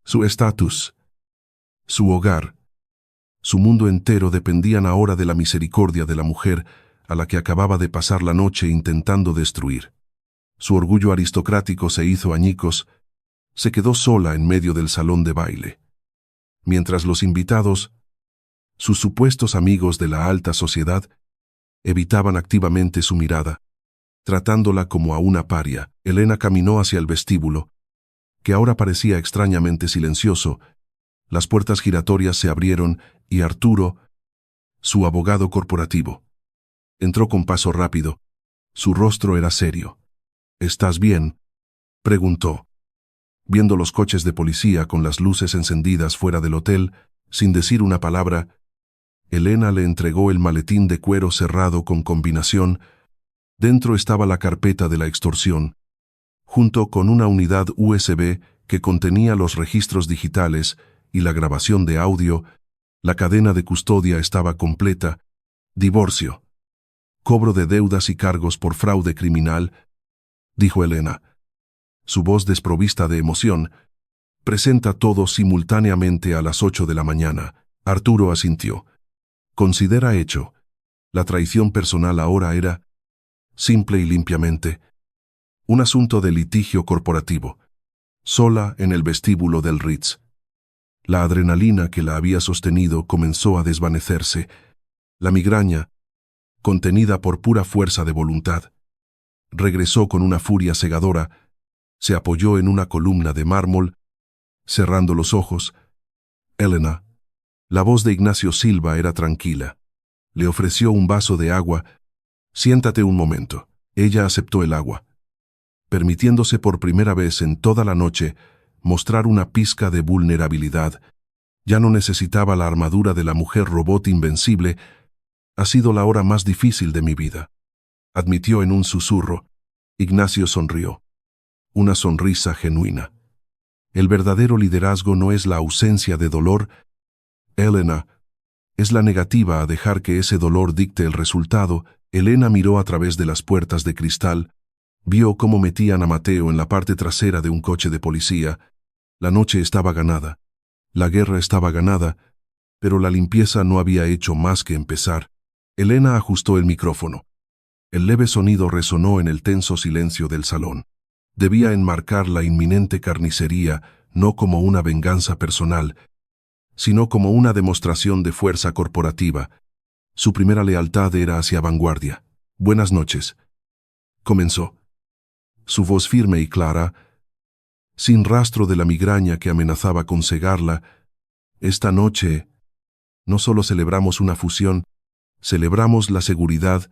Su estatus, su hogar, su mundo entero dependían ahora de la misericordia de la mujer a la que acababa de pasar la noche intentando destruir. Su orgullo aristocrático se hizo añicos, se quedó sola en medio del salón de baile. Mientras los invitados, sus supuestos amigos de la alta sociedad, evitaban activamente su mirada, tratándola como a una paria, Elena caminó hacia el vestíbulo, que ahora parecía extrañamente silencioso. Las puertas giratorias se abrieron y Arturo, su abogado corporativo, entró con paso rápido. Su rostro era serio. «¿Estás bien?», preguntó. Viendo los coches de policía con las luces encendidas fuera del hotel, sin decir una palabra, Elena le entregó el maletín de cuero cerrado con combinación. Dentro estaba la carpeta de la extorsión, junto con una unidad USB que contenía los registros digitales y la grabación de audio. La cadena de custodia estaba completa. «Divorcio. Cobro de deudas y cargos por fraude criminal», dijo Elena. Su voz desprovista de emoción. «Presenta todo simultáneamente a las 8 de la mañana». Arturo asintió. «Considera hecho. La traición personal ahora era, simple y limpiamente, un asunto de litigio corporativo». Sola en el vestíbulo del Ritz, la adrenalina que la había sostenido comenzó a desvanecerse. La migraña, contenida por pura fuerza de voluntad, regresó con una furia cegadora. Se apoyó en una columna de mármol, cerrando los ojos. «Elena». La voz de Ignacio Silva era tranquila. Le ofreció un vaso de agua. «Siéntate un momento». Ella aceptó el agua, permitiéndose por primera vez en toda la noche mostrar una pizca de vulnerabilidad. Ya no necesitaba la armadura de la mujer robot invencible. «Ha sido la hora más difícil de mi vida», admitió en un susurro. Ignacio sonrió. Una sonrisa genuina. «El verdadero liderazgo no es la ausencia de dolor, Elena, es la negativa a dejar que ese dolor dicte el resultado». Elena miró a través de las puertas de cristal. Vio cómo metían a Mateo en la parte trasera de un coche de policía. La noche estaba ganada. La guerra estaba ganada, pero la limpieza no había hecho más que empezar. Elena ajustó el micrófono. El leve sonido resonó en el tenso silencio del salón. Debía enmarcar la inminente carnicería no como una venganza personal, sino como una demostración de fuerza corporativa. Su primera lealtad era hacia Vanguardia. «Buenas noches», comenzó. Su voz firme y clara, sin rastro de la migraña que amenazaba con cegarla. «Esta noche no solo celebramos una fusión, celebramos la seguridad,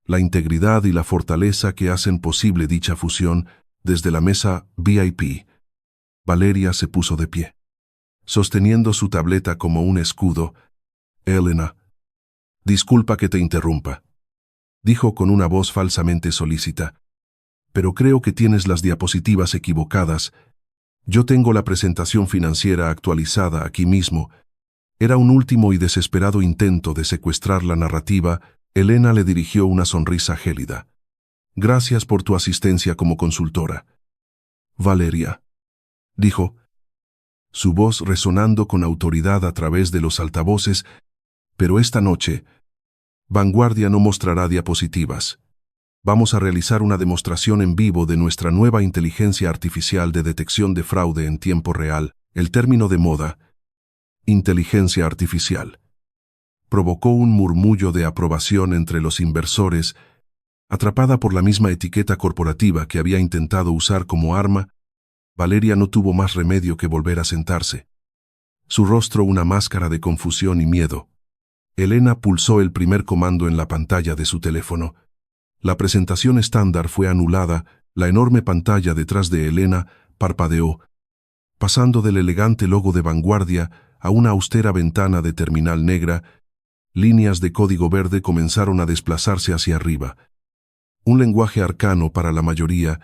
la integridad y la fortaleza que hacen posible dicha fusión». Desde la mesa VIP, Valeria se puso de pie, sosteniendo su tableta como un escudo. «Elena, disculpa que te interrumpa», dijo con una voz falsamente solícita, «pero creo que tienes las diapositivas equivocadas. Yo tengo la presentación financiera actualizada aquí mismo». Era un último y desesperado intento de secuestrar la narrativa. Elena le dirigió una sonrisa gélida. «Gracias por tu asistencia como consultora, Valeria», dijo, su voz resonando con autoridad a través de los altavoces. «Pero esta noche, Vanguardia no mostrará diapositivas. Vamos a realizar una demostración en vivo de nuestra nueva inteligencia artificial de detección de fraude en tiempo real». El término de moda, inteligencia artificial, provocó un murmullo de aprobación entre los inversores. Atrapada por la misma etiqueta corporativa que había intentado usar como arma, Valeria no tuvo más remedio que volver a sentarse. Su rostro una máscara de confusión y miedo. Elena pulsó el primer comando en la pantalla de su teléfono. La presentación estándar fue anulada. La enorme pantalla detrás de Elena parpadeó, pasando del elegante logo de Vanguardia a una austera ventana de terminal negra. Líneas de código verde comenzaron a desplazarse hacia arriba. Un lenguaje arcano para la mayoría,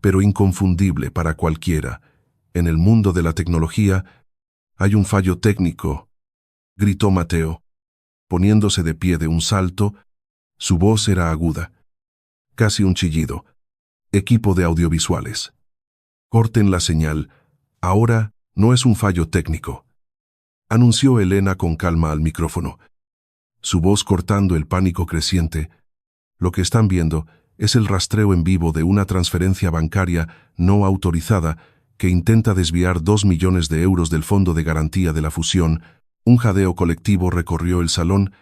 pero inconfundible para cualquiera. «En el mundo de la tecnología hay un fallo técnico», gritó Mateo, poniéndose de pie de un salto. Su voz era aguda, casi un chillido. «Equipo de audiovisuales, corten la señal. Ahora no es un fallo técnico», anunció Elena con calma al micrófono. su voz cortando el pánico creciente. Lo que están viendo es el rastreo en vivo de una transferencia bancaria no autorizada que intenta desviar 2 millones de euros del Fondo de Garantía de la Fusión. Un jadeo colectivo recorrió el salón.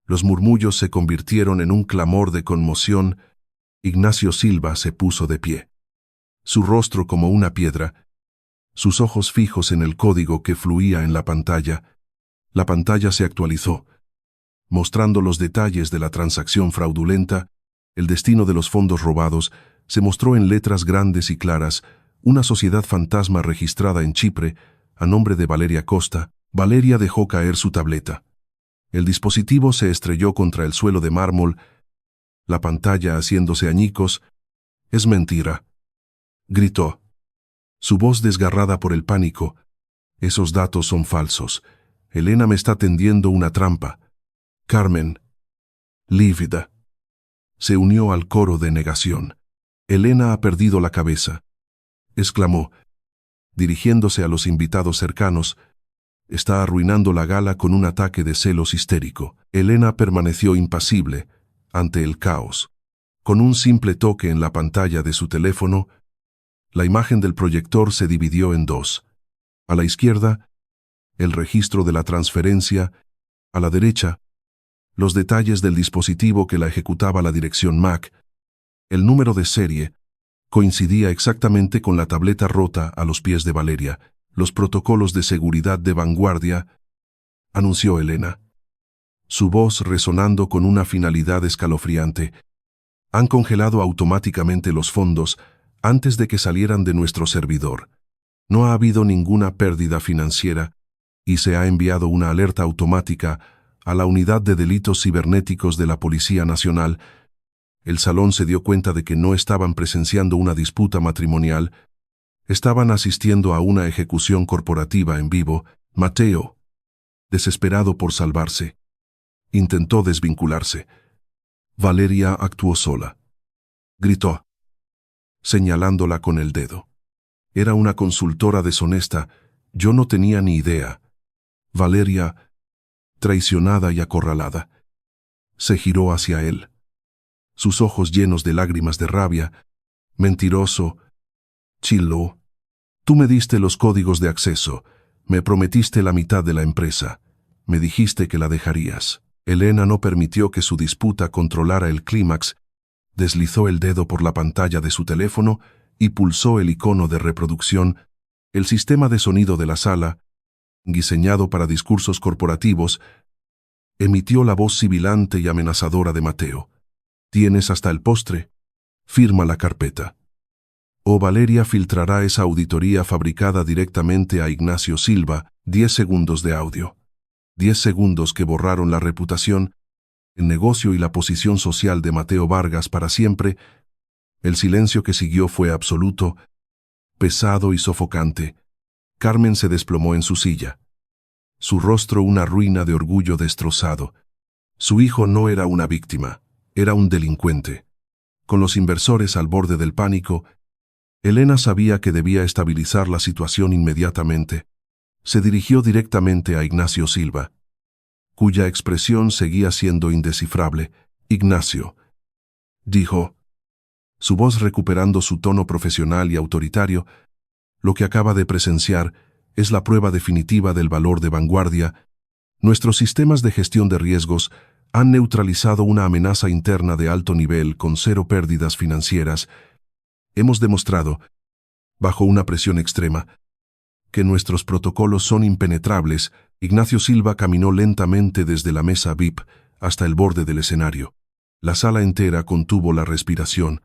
Los murmullos se convirtieron en un clamor de conmoción. Ignacio Silva se puso de pie. Su rostro como una piedra, sus ojos fijos en el código que fluía en la pantalla. La pantalla se actualizó, mostrando los detalles de la transacción fraudulenta. El destino de los fondos robados se mostró en letras grandes y claras: una sociedad fantasma registrada en Chipre, a nombre de Valeria Costa. Valeria dejó caer su tableta. El dispositivo se estrelló contra el suelo de mármol, la pantalla haciéndose añicos. «Es mentira», gritó, su voz desgarrada por el pánico. «Esos datos son falsos. Elena me está tendiendo una trampa». Carmen, lívida, se unió al coro de negación. «Elena ha perdido la cabeza», exclamó, dirigiéndose a los invitados cercanos. «Está arruinando la gala con un ataque de celos histérico». Elena permaneció impasible ante el caos. Con un simple toque en la pantalla de su teléfono, la imagen del proyector se dividió en dos. A la izquierda, el registro de la transferencia; a la derecha, los detalles del dispositivo que la ejecutaba. La dirección MAC, el número de serie, coincidía exactamente con la tableta rota a los pies de Valeria. «Los protocolos de seguridad de vanguardia», anunció Elena, su voz resonando con una finalidad escalofriante, «han congelado automáticamente los fondos antes de que salieran de nuestro servidor. No ha habido ninguna pérdida financiera y se ha enviado una alerta automática a la Unidad de Delitos Cibernéticos de la Policía Nacional». El salón se dio cuenta de que no estaban presenciando una disputa matrimonial, estaban asistiendo a una ejecución corporativa en vivo. Mateo, desesperado por salvarse, intentó desvincularse. Valeria actuó sola. Gritó, señalándola con el dedo. «Era una consultora deshonesta. Yo no tenía ni idea». Valeria, traicionada y acorralada, se giró hacia él, sus ojos llenos de lágrimas de rabia. «Mentiroso», chilló. «Tú me diste los códigos de acceso, me prometiste la mitad de la empresa, me dijiste que la dejarías». Elena no permitió que su disputa controlara el clímax. Deslizó el dedo por la pantalla de su teléfono y pulsó el icono de reproducción. El sistema de sonido de la sala, diseñado para discursos corporativos, emitió la voz sibilante y amenazadora de Mateo. «Tienes hasta el postre. Firma la carpeta, o Valeria filtrará esa auditoría fabricada directamente a Ignacio Silva». 10 segundos de audio. 10 segundos que borraron la reputación, el negocio y la posición social de Mateo Vargas para siempre. El silencio que siguió fue absoluto, pesado y sofocante. Carmen se desplomó en su silla, su rostro una ruina de orgullo destrozado. Su hijo no era una víctima, era un delincuente. Con los inversores al borde del pánico, Elena sabía que debía estabilizar la situación inmediatamente. Se dirigió directamente a Ignacio Silva, cuya expresión seguía siendo indescifrable. «Ignacio», dijo, su voz recuperando su tono profesional y autoritario, «lo que acaba de presenciar es la prueba definitiva del valor de vanguardia. Nuestros sistemas de gestión de riesgos han neutralizado una amenaza interna de alto nivel con 0 pérdidas financieras. Hemos demostrado, bajo una presión extrema, que nuestros protocolos son impenetrables». Ignacio Silva caminó lentamente desde la mesa VIP hasta el borde del escenario. La sala entera contuvo la respiración.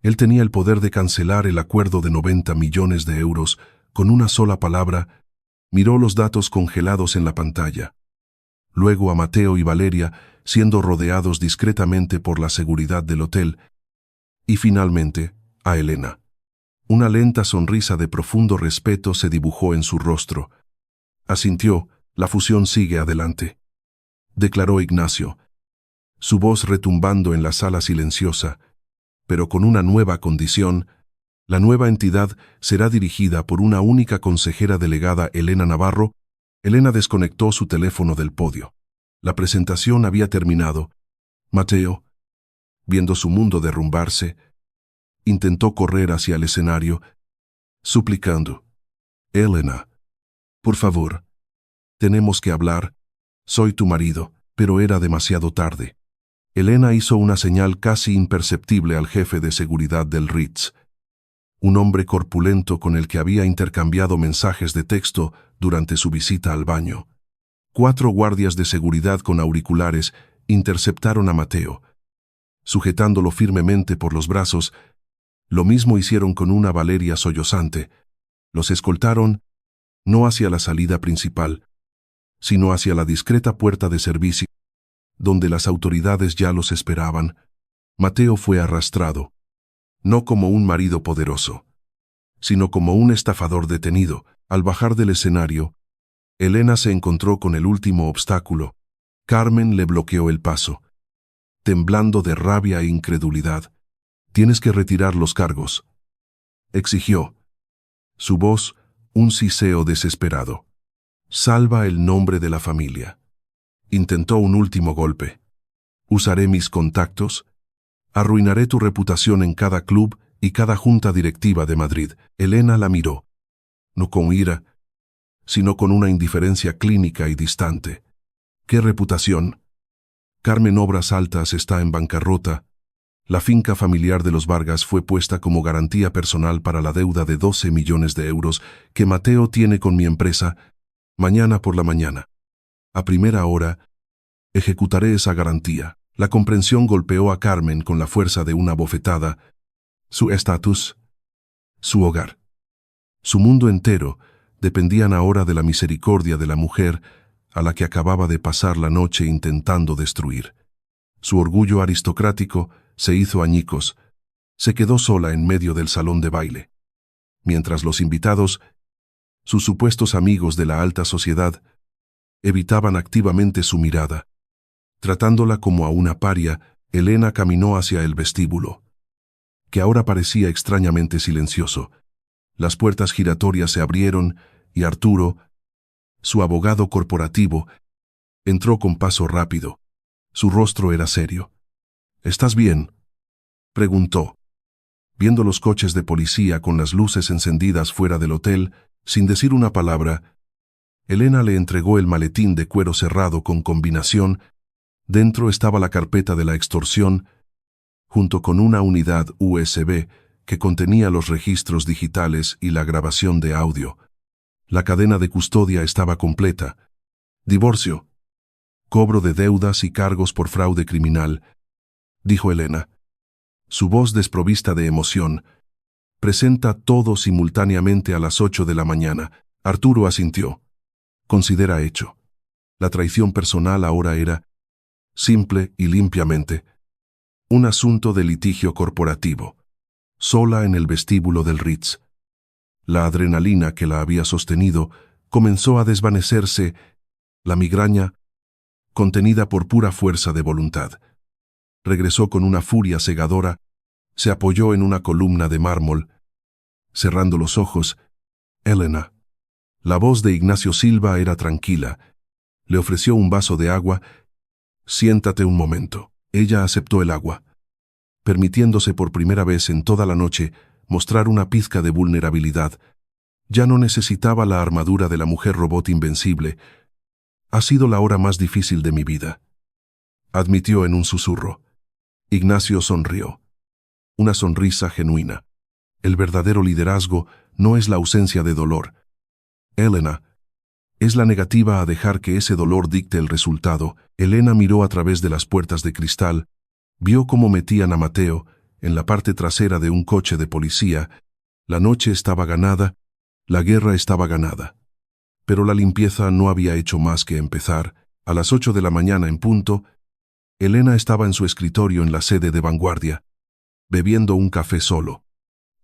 Él tenía el poder de cancelar el acuerdo de 90 millones de euros con una sola palabra. Miró los datos congelados en la pantalla. Luego a Mateo y Valeria, siendo rodeados discretamente por la seguridad del hotel. Y finalmente, a Elena. Una lenta sonrisa de profundo respeto se dibujó en su rostro. Asintió. «La fusión sigue adelante», declaró Ignacio, su voz retumbando en la sala silenciosa, «pero con una nueva condición. La nueva entidad será dirigida por una única consejera delegada, Elena Navarro». Elena desconectó su teléfono del podio. La presentación había terminado. Mateo, viendo su mundo derrumbarse, intentó correr hacia el escenario, suplicando: «Elena, por favor, tenemos que hablar. Soy tu marido». Pero era demasiado tarde. Elena hizo una señal casi imperceptible al jefe de seguridad del Ritz, un hombre corpulento con el que había intercambiado mensajes de texto durante su visita al baño. 4 guardias de seguridad con auriculares interceptaron a Mateo, sujetándolo firmemente por los brazos. Lo mismo hicieron con una Valeria sollozante. Los escoltaron no hacia la salida principal, sino hacia la discreta puerta de servicio, donde las autoridades ya los esperaban. Mateo fue arrastrado, no como un marido poderoso, sino como un estafador detenido. Al bajar del escenario, Elena se encontró con el último obstáculo. Carmen le bloqueó el paso, temblando de rabia e incredulidad. «Tienes que retirar los cargos», exigió. Su voz, un siseo desesperado. «Salva el nombre de la familia». Intentó un último golpe. «Usaré mis contactos. Arruinaré tu reputación en cada club y cada junta directiva de Madrid». Elena la miró, no con ira, sino con una indiferencia clínica y distante. «¿Qué reputación? Carmen Obras Altas está en bancarrota. La finca familiar de los Vargas fue puesta como garantía personal para la deuda de 12 millones de euros que Mateo tiene con mi empresa. Mañana por la mañana, a primera hora, ejecutaré esa garantía». La comprensión golpeó a Carmen con la fuerza de una bofetada. Su estatus, su hogar, su mundo entero dependían ahora de la misericordia de la mujer a la que acababa de pasar la noche intentando destruir. Su orgullo aristocrático se hizo añicos. Se quedó sola en medio del salón de baile, mientras los invitados, sus supuestos amigos de la alta sociedad, evitaban activamente su mirada. Tratándola como a una paria, Elena caminó hacia el vestíbulo, que ahora parecía extrañamente silencioso. Las puertas giratorias se abrieron y Arturo, su abogado corporativo, entró con paso rápido. Su rostro era serio. «¿Estás bien?», preguntó, viendo los coches de policía con las luces encendidas fuera del hotel. Sin decir una palabra, Elena le entregó el maletín de cuero cerrado con combinación. Dentro estaba la carpeta de la extorsión, junto con una unidad USB que contenía los registros digitales y la grabación de audio. La cadena de custodia estaba completa. «Divorcio, cobro de deudas y cargos por fraude criminal», dijo Elena. Su voz desprovista de emoción. «Presenta todo simultáneamente a las 8 de la mañana». Arturo asintió. «Considera hecho». La traición personal ahora era, simple y limpiamente, un asunto de litigio corporativo. Sola en el vestíbulo del Ritz, la adrenalina que la había sostenido comenzó a desvanecerse, la migraña, contenida por pura fuerza de voluntad. Regresó con una furia cegadora, se apoyó en una columna de mármol, cerrando los ojos. «Elena». La voz de Ignacio Silva era tranquila. Le ofreció un vaso de agua. «Siéntate un momento». Ella aceptó el agua, permitiéndose por primera vez en toda la noche mostrar una pizca de vulnerabilidad. Ya no necesitaba la armadura de la mujer robot invencible. «Ha sido la hora más difícil de mi vida», admitió en un susurro. Ignacio sonrió. Una sonrisa genuina. El verdadero liderazgo no es la ausencia de dolor, Elena, es la negativa a dejar que ese dolor dicte el resultado. Elena miró a través de las puertas de cristal, vio cómo metían a Mateo en la parte trasera de un coche de policía. La noche estaba ganada, la guerra estaba ganada. Pero la limpieza no había hecho más que empezar. A las 8 de la mañana en punto, Elena estaba en su escritorio en la sede de Vanguardia, bebiendo un café solo.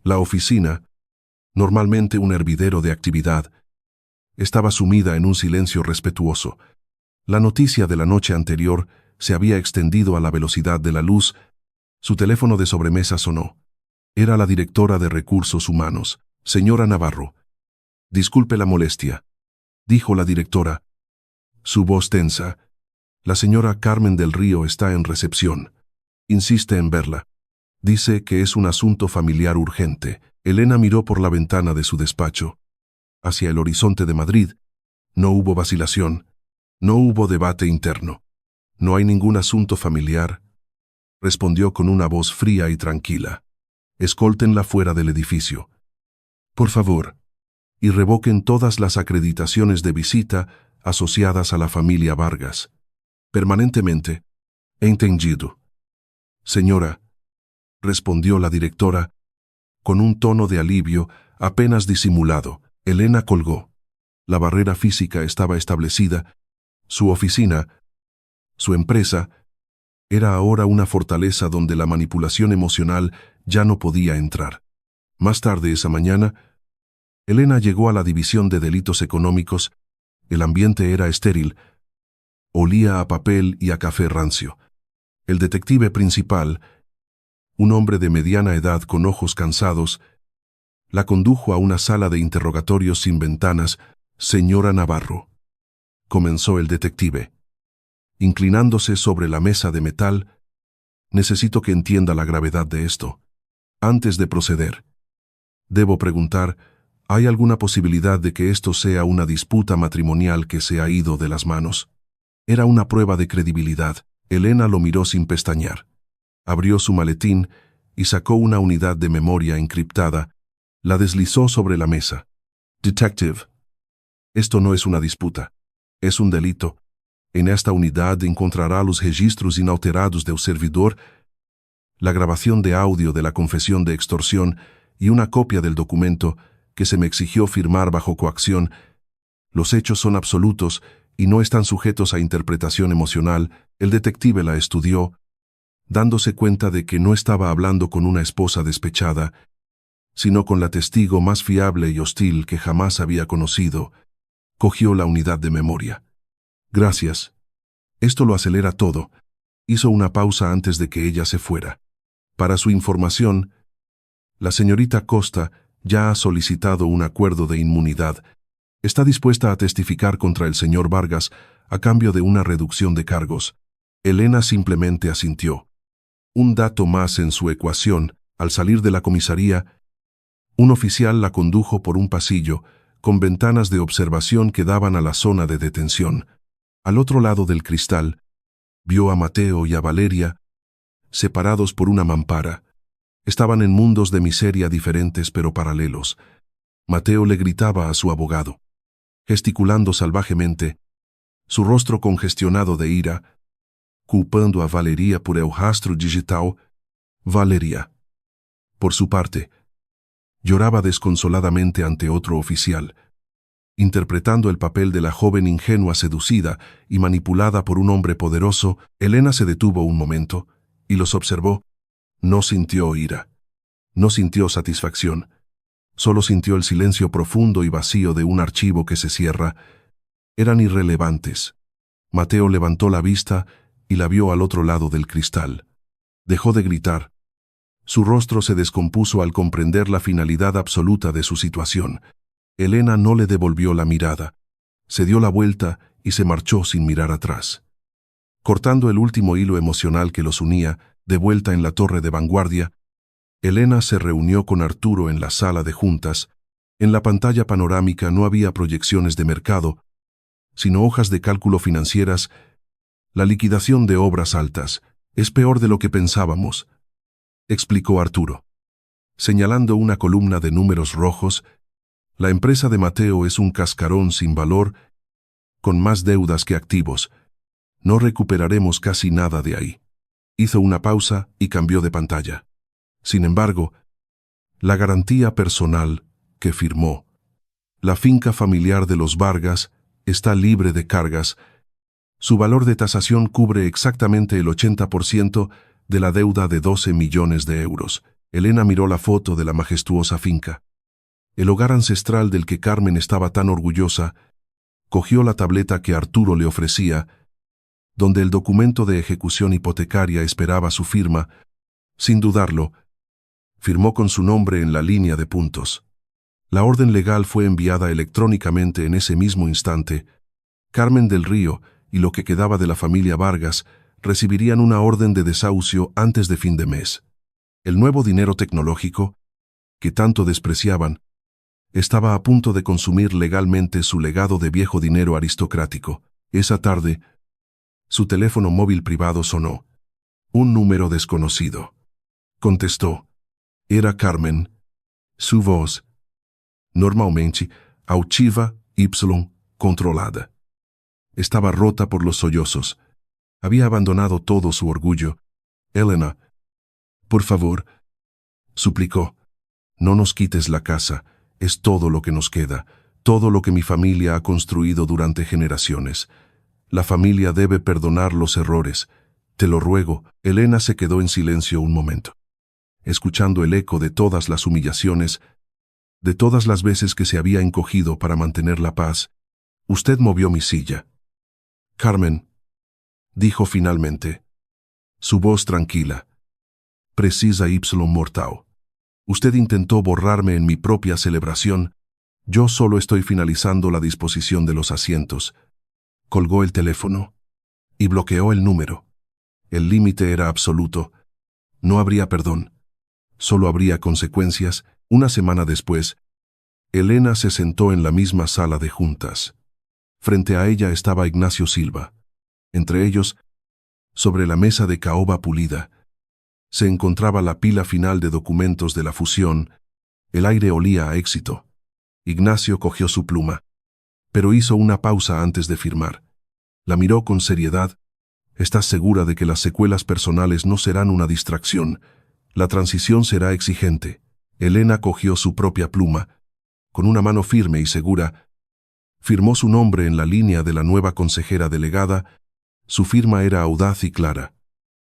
La oficina, normalmente un hervidero de actividad, estaba sumida en un silencio respetuoso. La noticia de la noche anterior se había extendido a la velocidad de la luz. Su teléfono de sobremesa sonó. Era la directora de Recursos Humanos, señora Navarro. «Disculpe la molestia», dijo la directora, su voz tensa. La señora Carmen del Río está en recepción. Insiste en verla. Dice que es un asunto familiar urgente. Elena miró por la ventana de su despacho. Hacia el horizonte de Madrid. No hubo vacilación. No hubo debate interno. No hay ningún asunto familiar, respondió con una voz fría y tranquila. Escóltenla fuera del edificio. Por favor. Y revoquen todas las acreditaciones de visita asociadas a la familia Vargas. Permanentemente. Entendido. Señora, respondió la directora, con un tono de alivio apenas disimulado. Elena colgó. La barrera física estaba establecida. Su oficina, su empresa, era ahora una fortaleza donde la manipulación emocional ya no podía entrar. Más tarde esa mañana, Elena llegó a la división de delitos económicos. El ambiente era estéril. Olía a papel y a café rancio. El detective principal, un hombre de mediana edad con ojos cansados, la condujo a una sala de interrogatorios sin ventanas. Señora Navarro, comenzó el detective, inclinándose sobre la mesa de metal, necesito que entienda la gravedad de esto. Antes de proceder, debo preguntar, ¿hay alguna posibilidad de que esto sea una disputa matrimonial que se ha ido de las manos? Era una prueba de credibilidad. Elena lo miró sin pestañear. Abrió su maletín y sacó una unidad de memoria encriptada. La deslizó sobre la mesa. Detective. Esto no es una disputa. Es un delito. En esta unidad encontrará los registros inalterados del servidor, la grabación de audio de la confesión de extorsión y una copia del documento que se me exigió firmar bajo coacción. Los hechos son absolutos y no están sujetos a interpretación emocional. El detective la estudió, dándose cuenta de que no estaba hablando con una esposa despechada, sino con la testigo más fiable y hostil que jamás había conocido. Cogió la unidad de memoria. Gracias. Esto lo acelera todo. Hizo una pausa antes de que ella se fuera. Para su información, la señorita Costa ya ha solicitado un acuerdo de inmunidad. Está dispuesta a testificar contra el señor Vargas a cambio de una reducción de cargos. Elena simplemente asintió. Un dato más en su ecuación. Al salir de la comisaría, un oficial la condujo por un pasillo con ventanas de observación que daban a la zona de detención. Al otro lado del cristal, vio a Mateo y a Valeria, separados por una mampara. Estaban en mundos de miseria diferentes pero paralelos. Mateo le gritaba a su abogado, gesticulando salvajemente, su rostro congestionado de ira, culpando a Valeria por el rastro digital. Valeria, por su parte, lloraba desconsoladamente ante otro oficial, interpretando el papel de la joven ingenua seducida y manipulada por un hombre poderoso. Elena se detuvo un momento y los observó. No sintió ira, no sintió satisfacción, solo sintió el silencio profundo y vacío de un archivo que se cierra. Eran irrelevantes. Mateo levantó la vista y la vio al otro lado del cristal. Dejó de gritar. Su rostro se descompuso al comprender la finalidad absoluta de su situación. Elena no le devolvió la mirada. Se dio la vuelta y se marchó sin mirar atrás. Cortando el último hilo emocional que los unía, de vuelta en la torre de vanguardia, Elena se reunió con Arturo en la sala de juntas. En la pantalla panorámica no había proyecciones de mercado, sino hojas de cálculo financieras. La liquidación de obras altas es peor de lo que pensábamos, explicó Arturo, señalando una columna de números rojos. La empresa de Mateo es un cascarón sin valor, con más deudas que activos. No recuperaremos casi nada de ahí. Hizo una pausa y cambió de pantalla. Sin embargo, la garantía personal que firmó, la finca familiar de los Vargas, está libre de cargas. Su valor de tasación cubre exactamente el 80% de la deuda de 12 millones de euros. Elena miró la foto de la majestuosa finca, el hogar ancestral del que Carmen estaba tan orgullosa. Cogió la tableta que Arturo le ofrecía, donde el documento de ejecución hipotecaria esperaba su firma. Sin dudarlo, firmó con su nombre en la línea de puntos. La orden legal fue enviada electrónicamente en ese mismo instante. Carmen del Río y lo que quedaba de la familia Vargas recibirían una orden de desahucio antes de fin de mes. El nuevo dinero tecnológico, que tanto despreciaban, estaba a punto de consumir legalmente su legado de viejo dinero aristocrático. Esa tarde, su teléfono móvil privado sonó. Un número desconocido. Contestó. Era Carmen. Su voz, normalmente, altiva, controlada. Estaba rota por los sollozos. Había abandonado todo su orgullo. Elena, por favor, suplicó, no nos quites la casa. Es todo lo que nos queda, todo lo que mi familia ha construido durante generaciones. La familia debe perdonar los errores. Te lo ruego. Elena se quedó en silencio un momento, escuchando el eco de todas las humillaciones, de todas las veces que se había encogido para mantener la paz. Usted movió mi silla. Carmen, dijo finalmente, su voz tranquila. Precisa mortal. Usted intentó borrarme en mi propia celebración. Yo solo estoy finalizando la disposición de los asientos. Colgó el teléfono y bloqueó el número. El límite era absoluto. No habría perdón. Solo habría consecuencias. Una semana después, Elena se sentó en la misma sala de juntas. Frente a ella estaba Ignacio Silva. Entre ellos, sobre la mesa de caoba pulida, se encontraba la pila final de documentos de la fusión. El aire olía a éxito. Ignacio cogió su pluma, pero hizo una pausa antes de firmar. La miró con seriedad. ¿Estás segura de que las secuelas personales no serán una distracción? La transición será exigente. Elena cogió su propia pluma. Con una mano firme y segura, firmó su nombre en la línea de la nueva consejera delegada. Su firma era audaz y clara.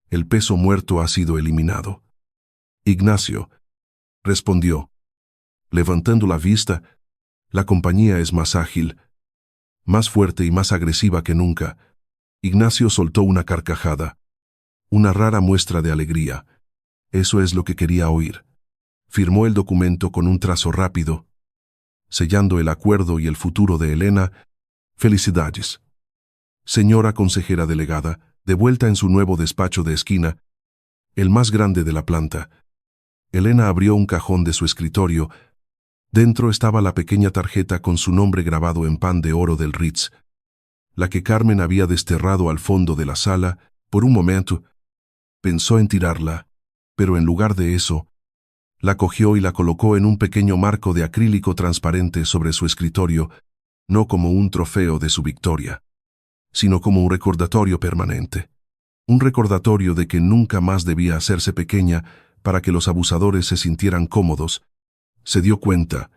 El peso muerto ha sido eliminado. Ignacio, respondió, levantando la vista, la compañía es más ágil, más fuerte y más agresiva que nunca. Ignacio soltó una carcajada, una rara muestra de alegría. Eso es lo que quería oír. Firmó el documento con un trazo rápido, sellando el acuerdo y el futuro de Elena. Felicidades. Señora consejera delegada, de vuelta en su nuevo despacho de esquina, el más grande de la planta, Elena abrió un cajón de su escritorio. Dentro estaba la pequeña tarjeta con su nombre grabado en pan de oro del Ritz, la que Carmen había desterrado al fondo de la sala. Por un momento, pensó en tirarla, pero en lugar de eso, la cogió y la colocó en un pequeño marco de acrílico transparente sobre su escritorio, no como un trofeo de su victoria, sino como un recordatorio permanente. Un recordatorio de que nunca más debía hacerse pequeña para que los abusadores se sintieran cómodos. Se dio cuenta,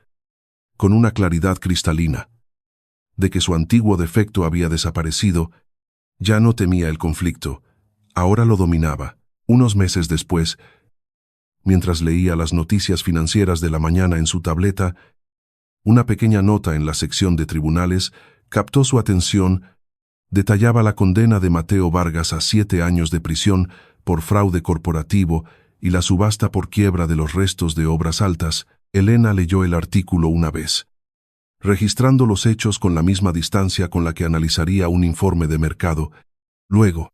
con una claridad cristalina, de que su antiguo defecto había desaparecido. Ya no temía el conflicto, ahora lo dominaba. Unos meses después, mientras leía las noticias financieras de la mañana en su tableta, una pequeña nota en la sección de tribunales captó su atención. Detallaba la condena de Mateo Vargas a 7 años de prisión por fraude corporativo y la subasta por quiebra de los restos de Obras Altas. Elena leyó el artículo una vez, registrando los hechos con la misma distancia con la que analizaría un informe de mercado. Luego,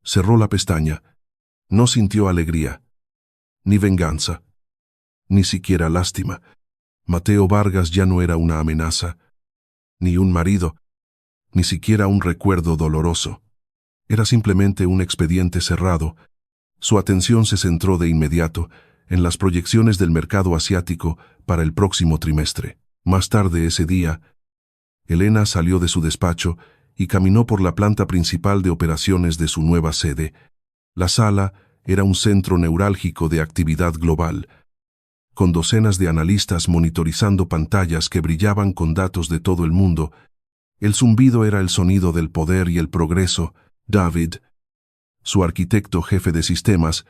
cerró la pestaña. No sintió alegría, ni venganza, ni siquiera lástima. Mateo Vargas ya no era una amenaza, ni un marido, ni siquiera un recuerdo doloroso. Era simplemente un expediente cerrado. Su atención se centró de inmediato en las proyecciones del mercado asiático para el próximo trimestre. Más tarde ese día, Elena salió de su despacho y caminó por la planta principal de operaciones de su nueva sede. La sala era un centro neurálgico de actividad global, con docenas de analistas monitorizando pantallas que brillaban con datos de todo el mundo. El zumbido era el sonido del poder y el progreso. David, su arquitecto jefe de sistemas,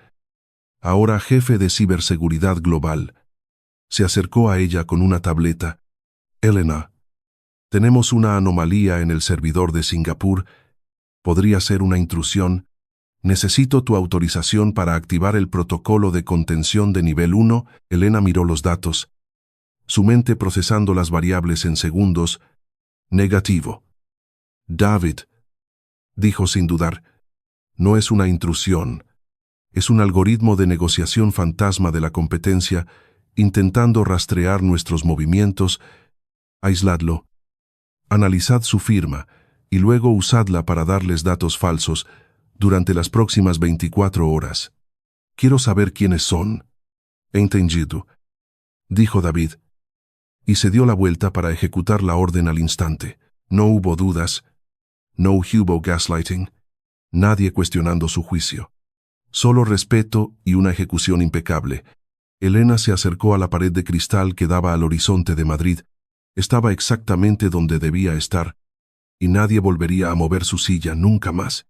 ahora jefe de ciberseguridad global, se acercó a ella con una tableta. Elena, tenemos una anomalía en el servidor de Singapur. Podría ser una intrusión. Necesito tu autorización para activar el protocolo de contención de nivel 1. Elena miró los datos, su mente procesando las variables en segundos. Negativo. David, dijo sin dudar. No es una intrusión. Es un algoritmo de negociación fantasma de la competencia intentando rastrear nuestros movimientos. Aisladlo. Analizad su firma y luego usadla para darles datos falsos durante las próximas 24 horas. Quiero saber quiénes son. Entendido, dijo David, y se dio la vuelta para ejecutar la orden al instante. No hubo dudas, no hubo gaslighting, nadie cuestionando su juicio. Solo respeto y una ejecución impecable. Elena se acercó a la pared de cristal que daba al horizonte de Madrid. Estaba exactamente donde debía estar, y nadie volvería a mover su silla nunca más.